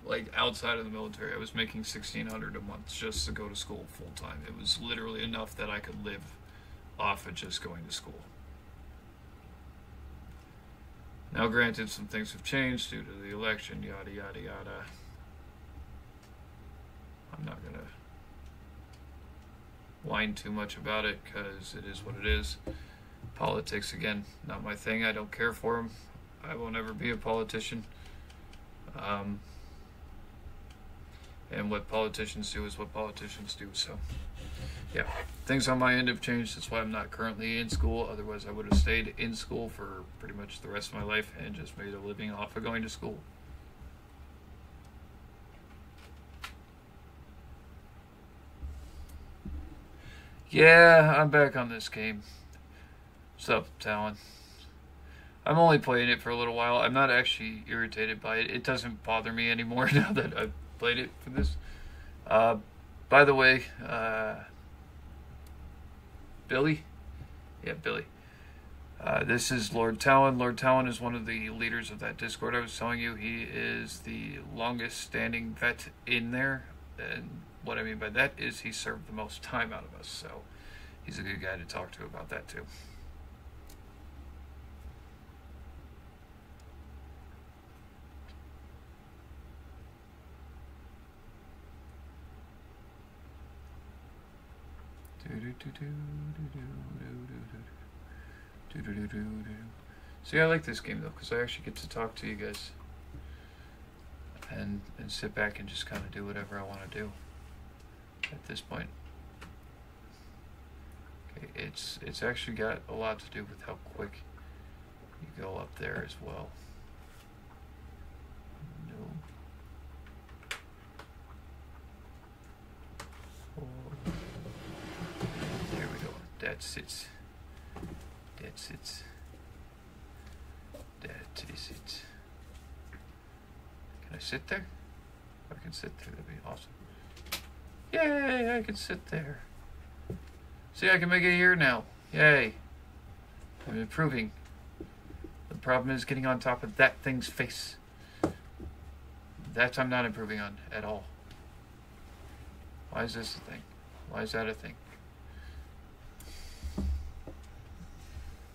like outside of the military, I was making $1,600 a month just to go to school full time. It was literally enough that I could live off of just going to school. Now, granted, some things have changed due to the election, yada yada yada. I'm not gonna whine too much about it, because it is what it is. Politics, again, not my thing. I don't care for them. I won't ever be a politician. And what politicians do is what politicians do. So, yeah, things on my end have changed. That's why I'm not currently in school. Otherwise, I would have stayed in school for pretty much the rest of my life and just made a living off of going to school. Yeah, I'm back on this game. What's up, Talon? I'm only playing it for a little while. I'm not actually irritated by it. It doesn't bother me anymore now that I've played it for this. By the way, Billy? Yeah, Billy. This is Lord Talon. Lord Talon is one of the leaders of that Discord I was telling you. He is the longest standing vet in there. And what I mean by that is he served the most time out of us. So he's a good guy to talk to about that too. See, I like this game though, because I actually get to talk to you guys and sit back and just kind of do whatever I want to do at this point. Okay, it's actually got a lot to do with how quick you go up there as well. No. Oh. There we go. That's it. That's it. That is it. Can I sit there? If I can sit there, that'd be awesome. Yay, I can sit there. See, I can make it here now. Yay. I'm improving. The problem is getting on top of that thing's face. That I'm not improving on at all. Why is this a thing? Why is that a thing?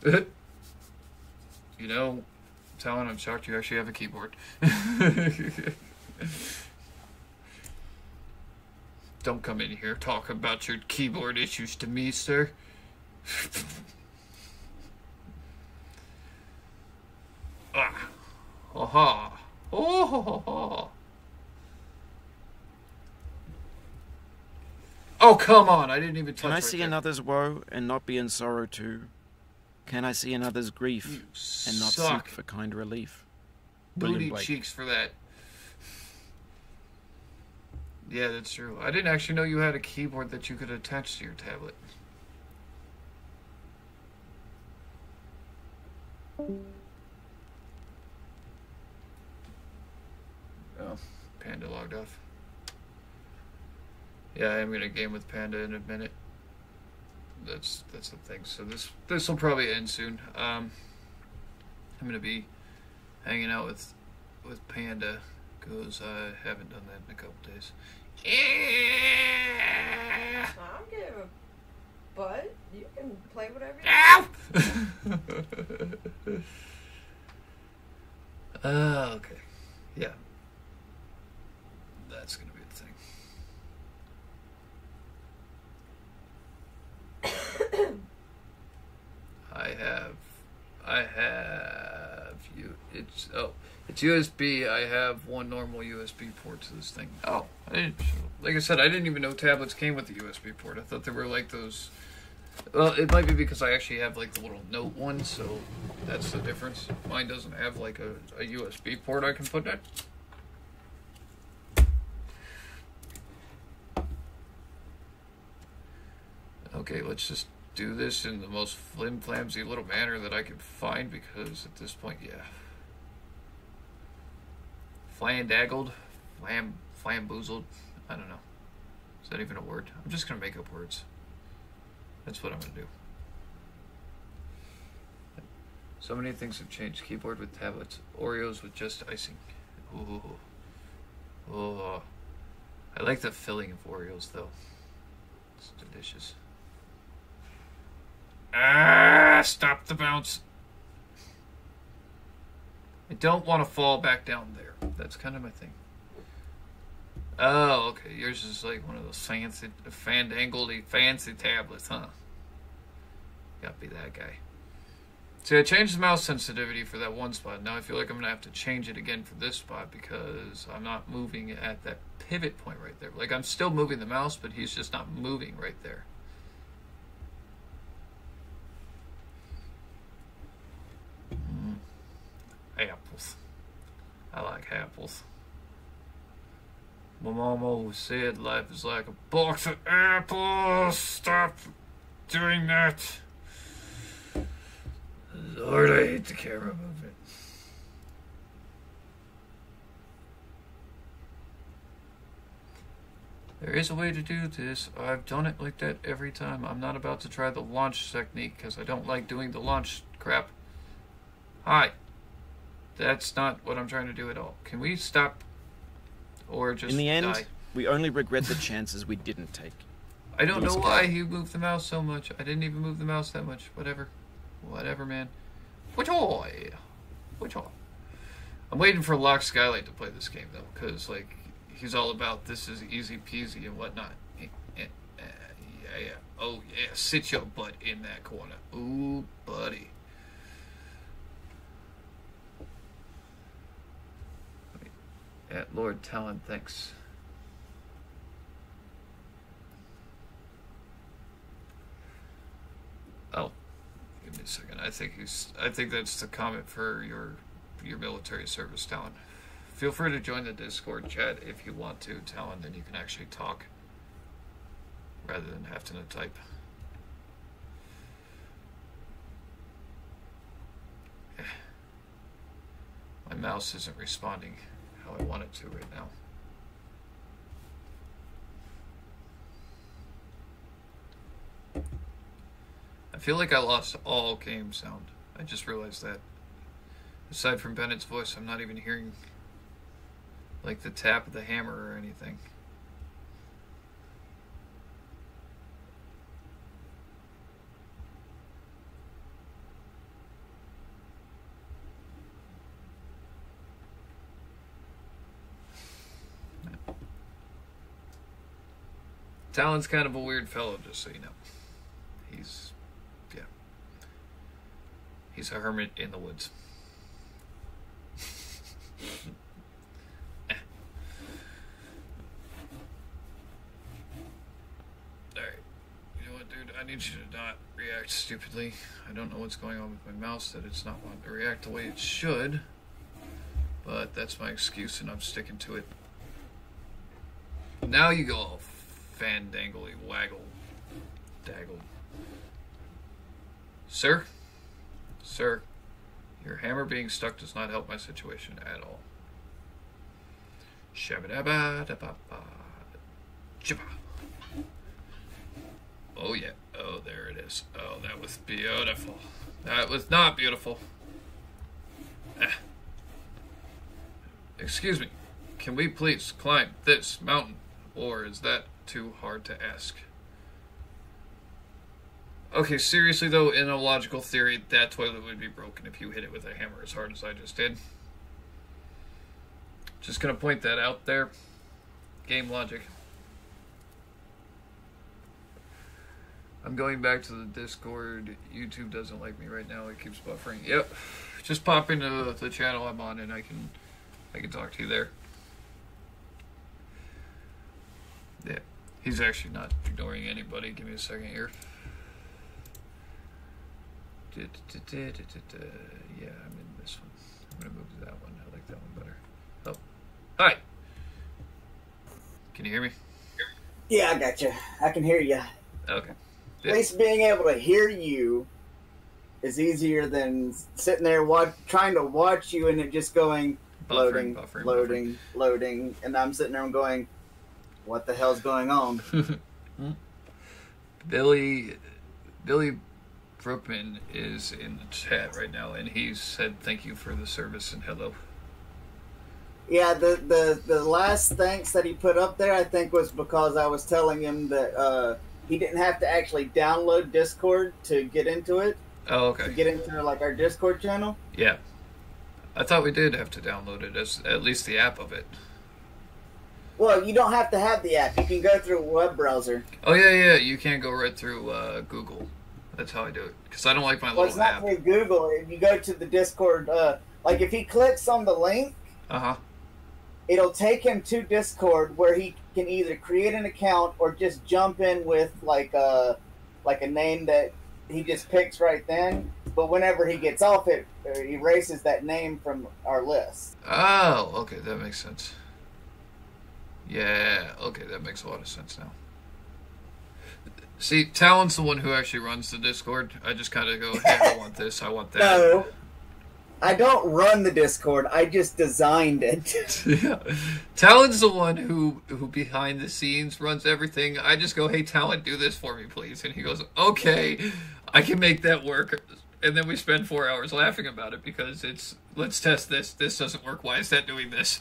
You know, Talon, I'm shocked you actually have a keyboard. Don't come in here talking about your keyboard issues to me, sir. Ah. Aha. Oh, ho, ho, ho. Oh, come on. I didn't even touch. Can I right see there. another's woe and not be in sorrow too? Can I see another's grief You and not suck. seek for kind relief? William Booty Blake. cheeks for that. Yeah, that's true. I didn't actually know you had a keyboard that you could attach to your tablet. Oh, Panda logged off. Yeah, I am gonna game with Panda in a minute. That's the thing. So this will probably end soon. I'm gonna be hanging out with Panda because I haven't done that in a couple days. Yeah. I'm good. But you can play whatever you Ow! Okay. Yeah. That's gonna be the thing. I have it's USB. I have one normal USB port to this thing. Oh, like I said, I didn't even know tablets came with the USB port. I thought they were like those. Well, it might be because I actually have like the little Note one, so that's the difference. Mine doesn't have like a USB port I can put in it. Okay, let's just do this in the most flim-flamsy little manner that I could find, because at this point, yeah. Flandaggled, flamboozled, I don't know. Is that even a word? I'm just gonna make up words. That's what I'm gonna do. So many things have changed. Keyboard with tablets, Oreos with just icing. Ooh. Oh. I like the filling of Oreos though. It's delicious. Ah, stop the bounce. I don't want to fall back down there. That's kind of my thing. Oh, okay. Yours is like one of those fancy tablets, huh? Gotta be that guy. See, I changed the mouse sensitivity for that one spot. Now I feel like I'm going to have to change it again for this spot because I'm not moving at that pivot point right there. Like, I'm still moving the mouse, but he's just not moving right there. Apples. I like apples. My mom always said life is like a box of apples. Stop doing that. Lord, I hate the camera movement. There is a way to do this. I've done it like that every time. I'm not about to try the launch technique because I don't like doing the launch crap. Hi. That's not what I'm trying to do at all. Can we stop? Or just in the end, die? We only regret the chances we didn't take. I don't know why he moved the mouse so much. I didn't even move the mouse that much. Whatever. Whatever, man. I'm waiting for Locke Skylight to play this game, though, because, like, he's all about this is easy peasy and whatnot. Yeah. Oh, yeah. Sit your butt in that corner. Ooh, buddy. At Lord Talon, thanks. Oh, give me a second. I think that's the comment for your military service, Talon. Feel free to join the Discord chat if you want to, Talon. Then you can actually talk rather than have to type. My mouse isn't responding how I want it to right now. I feel like I lost all game sound. I just realized that. Aside from Bennett's voice, I'm not even hearing like the tap of the hammer or anything. Talon's kind of a weird fellow, just so you know. He's a hermit in the woods. Alright. You know what, dude? I need you to not react stupidly. I don't know what's going on with my mouse, that it's not wanting to react the way it should. But that's my excuse, and I'm sticking to it. Now you go all fandangly waggle daggle. Sir? Sir, your hammer being stuck does not help my situation at all. Shabba-dabba-dabba-ba. Jibba. Oh yeah. Oh, there it is. Oh, that was beautiful. That was not beautiful. Excuse me. Can we please climb this mountain? Or is that too hard to ask? Okay, seriously though, in a logical theory, that toilet would be broken if you hit it with a hammer as hard as I just did. Just gonna point that out there. Game logic. I'm going back to the Discord. YouTube doesn't like me right now. It keeps buffering. Yep. Just pop into the channel I'm on and I can talk to you there. Yeah. He's actually not ignoring anybody. Give me a second here. Yeah, I'm in this one. I'm going to move to that one. I like that one better. Oh. Hi. Can you hear me? Yeah, I got you. I can hear you. Okay. At least being able to hear you is easier than sitting there trying to watch you and it just going loading, loading, and I'm sitting there and going, what the hell's going on? Billy Brookman is in the chat right now, and he said thank you for the service and hello. Yeah, the last thanks that he put up there, I think, was because I was telling him that he didn't have to actually download Discord to get into it. Oh, okay. To get into like our Discord channel. Yeah, I thought we did have to download it, as at least the app of it. Well, you don't have to have the app. You can go through a web browser. Oh yeah, you can't go right through Google. That's how I do it, because I don't like my Well, little it's not app. through Google. If you go to the Discord, like if he clicks on the link, it'll take him to Discord where he can either create an account or just jump in with like a name that he just picks right then. But whenever he gets off, it erases that name from our list. Oh, okay, that makes sense. Yeah, okay, that makes a lot of sense now. See, Talon's the one who actually runs the Discord. I just kind of go, hey, I want this, I want that. No, I don't run the Discord. I just designed it. Yeah. Talon's the one who behind the scenes runs everything. I just go, hey, Talon, do this for me, please. And he goes, okay, I can make that work. And then we spend 4 hours laughing about it because it's, let's test this. This doesn't work. Why is that doing this?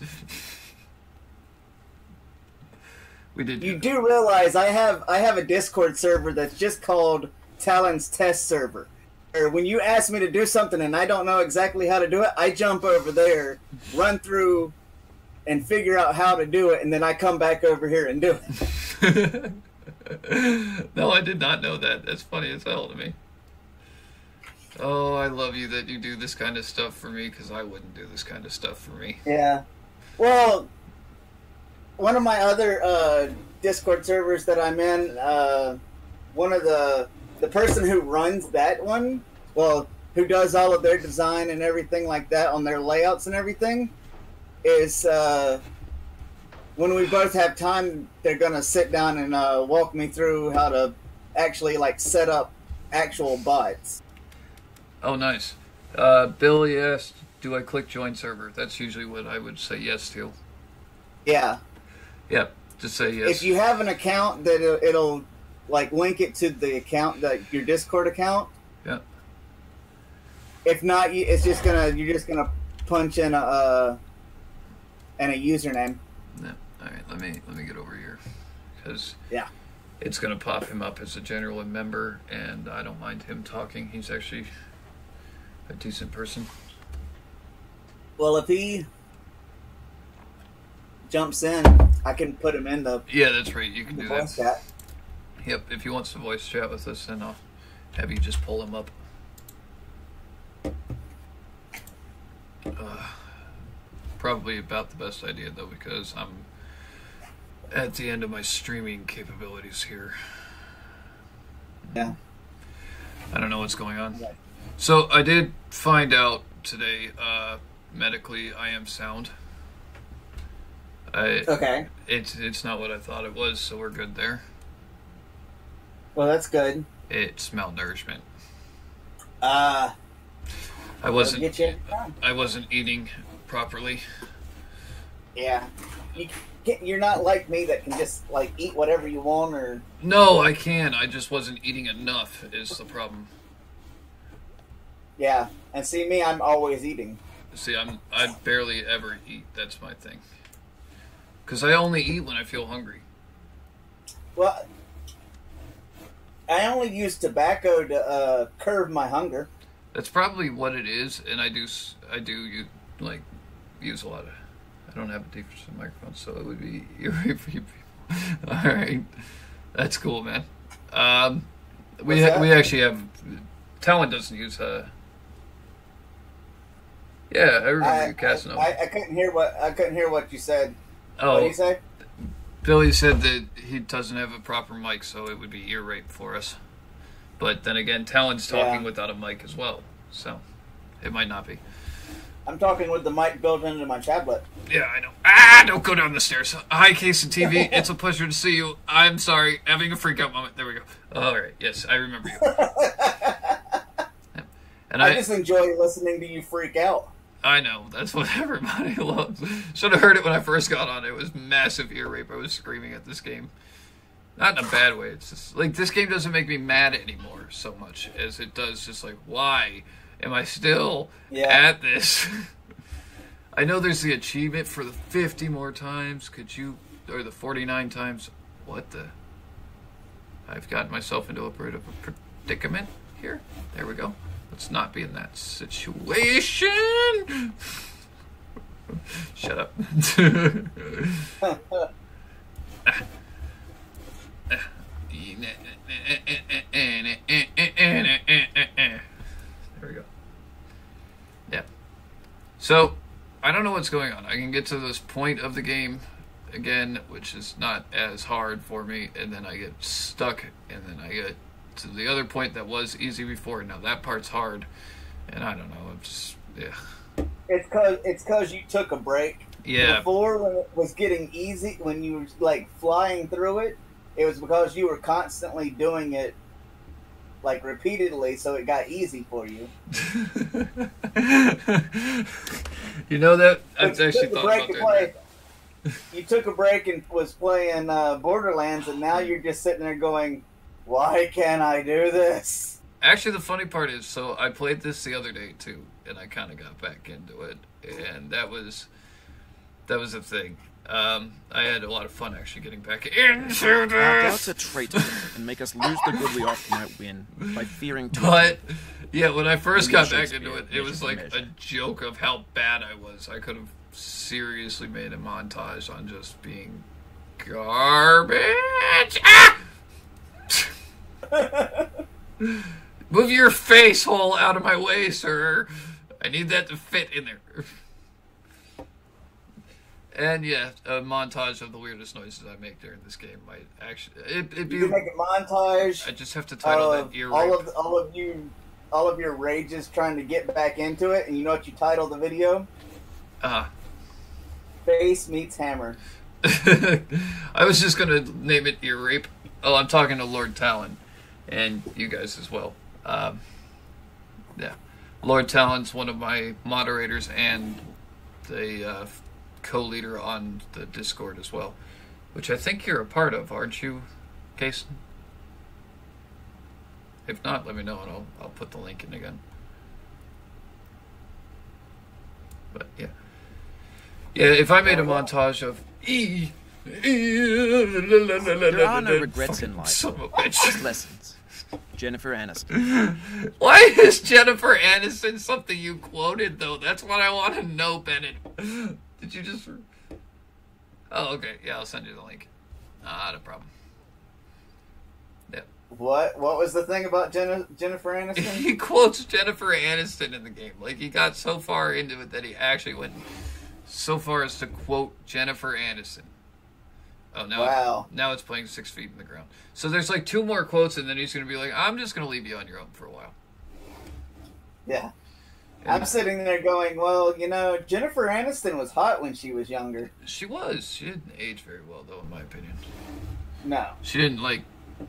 We did. You do realize I have a Discord server that's just called Talon's Test Server. Or when you ask me to do something and I don't know exactly how to do it, I jump over there, run through, and figure out how to do it, and then I come back over here and do it. No, I did not know that. That's funny as hell to me. Oh, I love you that you do this kind of stuff for me, because I wouldn't do this kind of stuff for me. Yeah. Well, one of my other Discord servers that I'm in, one of the person who runs that one, well, who does all of their design and everything like that on their layouts and everything, is when we both have time, they're gonna sit down and walk me through how to actually like set up actual bots. Oh, nice. Billy asked, do I click join server? That's usually what I would say yes to. Yeah. Yep, just say yes. If you have an account, that it'll like link it to the account, your Discord account. Yeah. If not, you're just gonna punch in a username. Yeah. All right. Let me get over here, because yeah, it's gonna pop him up as a general member, and I don't mind him talking. He's actually a decent person. Well, if he jumps in, I can put him in the Yeah, that's right. You can do voice that. chat. Yep. If he wants to voice chat with us, then I'll have you just pull him up. Probably about the best idea though, because I'm at the end of my streaming capabilities here. Yeah. I don't know what's going on. So I did find out today, medically, I am sound. Okay. It's not what I thought it was, so we're good there. Well, that's good. It's malnourishment. I wasn't get you. I wasn't eating properly. Yeah. You're not like me that can just like eat whatever you want, or No, I can. I just wasn't eating enough is the problem. yeah. And see me, I'm always eating. See, I barely ever eat. That's my thing. Because I only eat when I feel hungry. Well, I only use tobacco to curb my hunger. That's probably what it is, and I do like use a lot of. I don't have a decent microphone, so it would be. All right, that's cool, man. We What's that? we actually have. Talon doesn't use. Yeah, I remember you casting over. I couldn't hear what you said. Oh, What did you say? Billy said that he doesn't have a proper mic, so it would be ear rape for us. But then again, Talon's talking Yeah. without a mic as well, so it might not be. I'm talking with the mic built into my tablet. Yeah, I know. Don't go down the stairs. Hi, Case and TV. It's a pleasure to see you. I'm sorry, having a freak out moment. There we go. All right, yes, I remember you. And I just enjoy listening to you freak out. I know, that's what everybody loves. Should have heard it when I first got on. It was massive ear rape. I was screaming at this game. Not in a bad way. It's just like this game doesn't make me mad anymore so much as it does just like, why am I still at this? I know there's the achievement for the 50 more times. Could you, or the 49 times? What the? I've gotten myself into a bit of a predicament here. There we go. Let's not be in that situation. Shut up. There we go. Yeah. So, I don't know what's going on. I can get to this point of the game again, which is not as hard for me, and then I get stuck, and then I get to the other point that was easy before. Now that part's hard, and I don't know. I'm just It's cause you took a break. Yeah. Before, when it was getting easy, when you were like flying through it, it was because you were constantly doing it like repeatedly, so it got easy for you. You know that I've actually thought about that. You took a break and was playing Borderlands, and now you're just sitting there going, "Why can't I do this?" Actually, the funny part is, so I played this the other day too, and I kind of got back into it, and that was a thing. I had a lot of fun actually getting back into Our this. doubts are traitors and make us lose the good we often might win by fearing too But yeah, when I first got back Shakespeare, into it, it measure was for like measure. a joke of how bad I was. I could have seriously made a montage on just being garbage. Ah! Move your face hole out of my way, sir. I need that to fit in there. And yeah, a montage of the weirdest noises I make during this game might actually it'd be. You can make a montage. I just have to title that ear rape. all of your rages trying to get back into it, and you know what you title the video? Face meets hammer. I was just gonna name it ear rape. Oh, I'm talking to Lord Talon, and you guys as well. Yeah, Lord Talon's one of my moderators and the co-leader on the Discord as well, which I think you're a part of, aren't you, Kason? If not, let me know and I'll put the link in again. But yeah. Yeah, if I made a montage of There are no regrets in life. Son of a bitch. Just lessons. Jennifer Aniston. Why is Jennifer Aniston something you quoted, though? That's what I want to know, Bennett. Did you just... Oh, okay. Yeah, I'll send you the link. Not a problem. Yeah. What was the thing about Jennifer Aniston? He quotes Jennifer Aniston in the game. Like, he got so far into it that he actually went so far as to quote Jennifer Aniston. Oh, now, Wow. Now it's playing 6 feet in the ground. So there's like 2 more quotes, and then he's going to be like, I'm just going to leave you on your own for a while. Yeah. And I'm sitting there going, well, you know, Jennifer Aniston was hot when she was younger. she was. She didn't age very well, though, in my opinion. No. She didn't like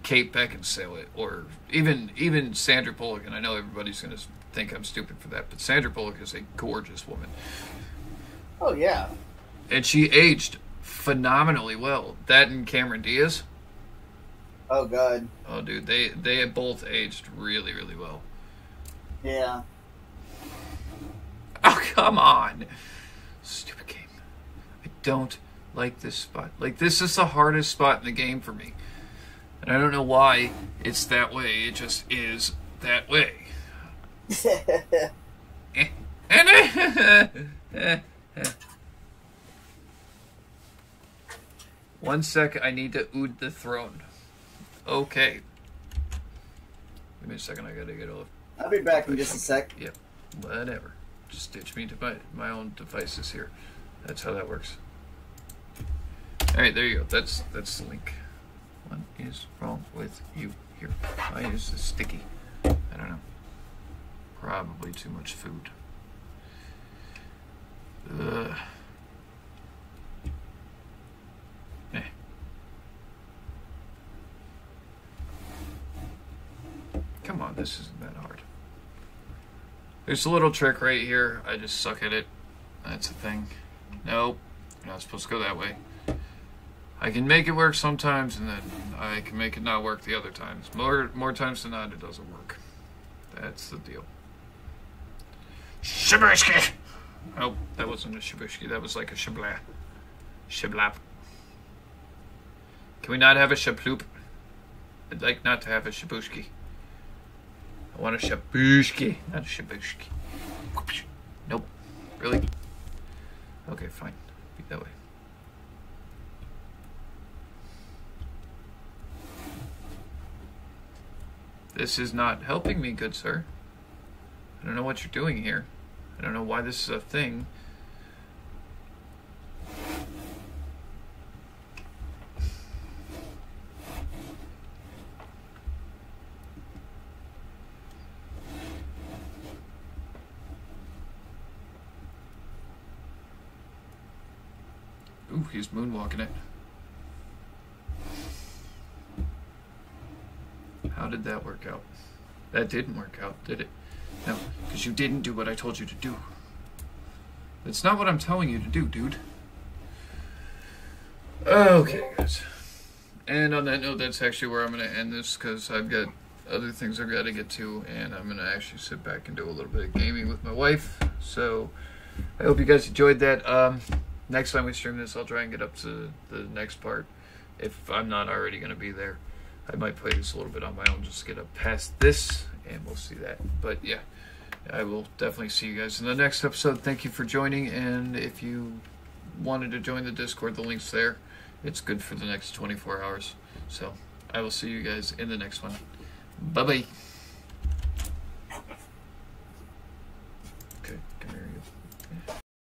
Kate Beckinsale or even Sandra Bullock, and I know everybody's going to think I'm stupid for that, but Sandra Bullock is a gorgeous woman. Oh, yeah. And she aged phenomenally well. That and Cameron Diaz. Oh, God. Oh, dude, they have both aged really, really well. Yeah. Oh, come on. Stupid game. I don't like this spot. Like, this is the hardest spot in the game for me. And I don't know why it's that way. It just is that way. One sec, I need to ood the throne. Okay. Give me a second, I gotta get all. I'll be back in just a sec. Yep, whatever. Just stitch me to my own devices here. That's how that works. Alright, there you go. That's the link. What is wrong with you here? Why is this sticky? I don't know. Probably too much food. Ugh. Eh. Come on, this isn't that hard. There's a little trick right here. I just suck at it. That's the thing. Nope. You're not supposed to go that way. I can make it work sometimes, and then I can make it not work the other times. More times than not, it doesn't work. That's the deal. Shibushki! Oh, that wasn't a shibushki. That was like a shibla. Shiblap. Can we not have a shabloop? I'd like not to have a shibushki. I want a shabushki, not a shibushki. Nope. Really? Okay, fine. Be that way. This is not helping me, good sir. I don't know what you're doing here. I don't know why this is a thing. Ooh, he's moonwalking it. How did that work out? That didn't work out, did it? No, because you didn't do what I told you to do. That's not what I'm telling you to do, dude. Okay, guys. And on that note, that's actually where I'm going to end this, because I've got other things I've got to get to, and I'm going to actually sit back and do a little bit of gaming with my wife. So, I hope you guys enjoyed that. Next time we stream this, I'll try and get up to the next part, if I'm not already going to be there. I might play this a little bit on my own just to get up past this, and we'll see that. But yeah, I will definitely see you guys in the next episode. Thank you for joining, and if you wanted to join the Discord, the link's there. It's good for the next 24 hours. So I will see you guys in the next one. Bye-bye.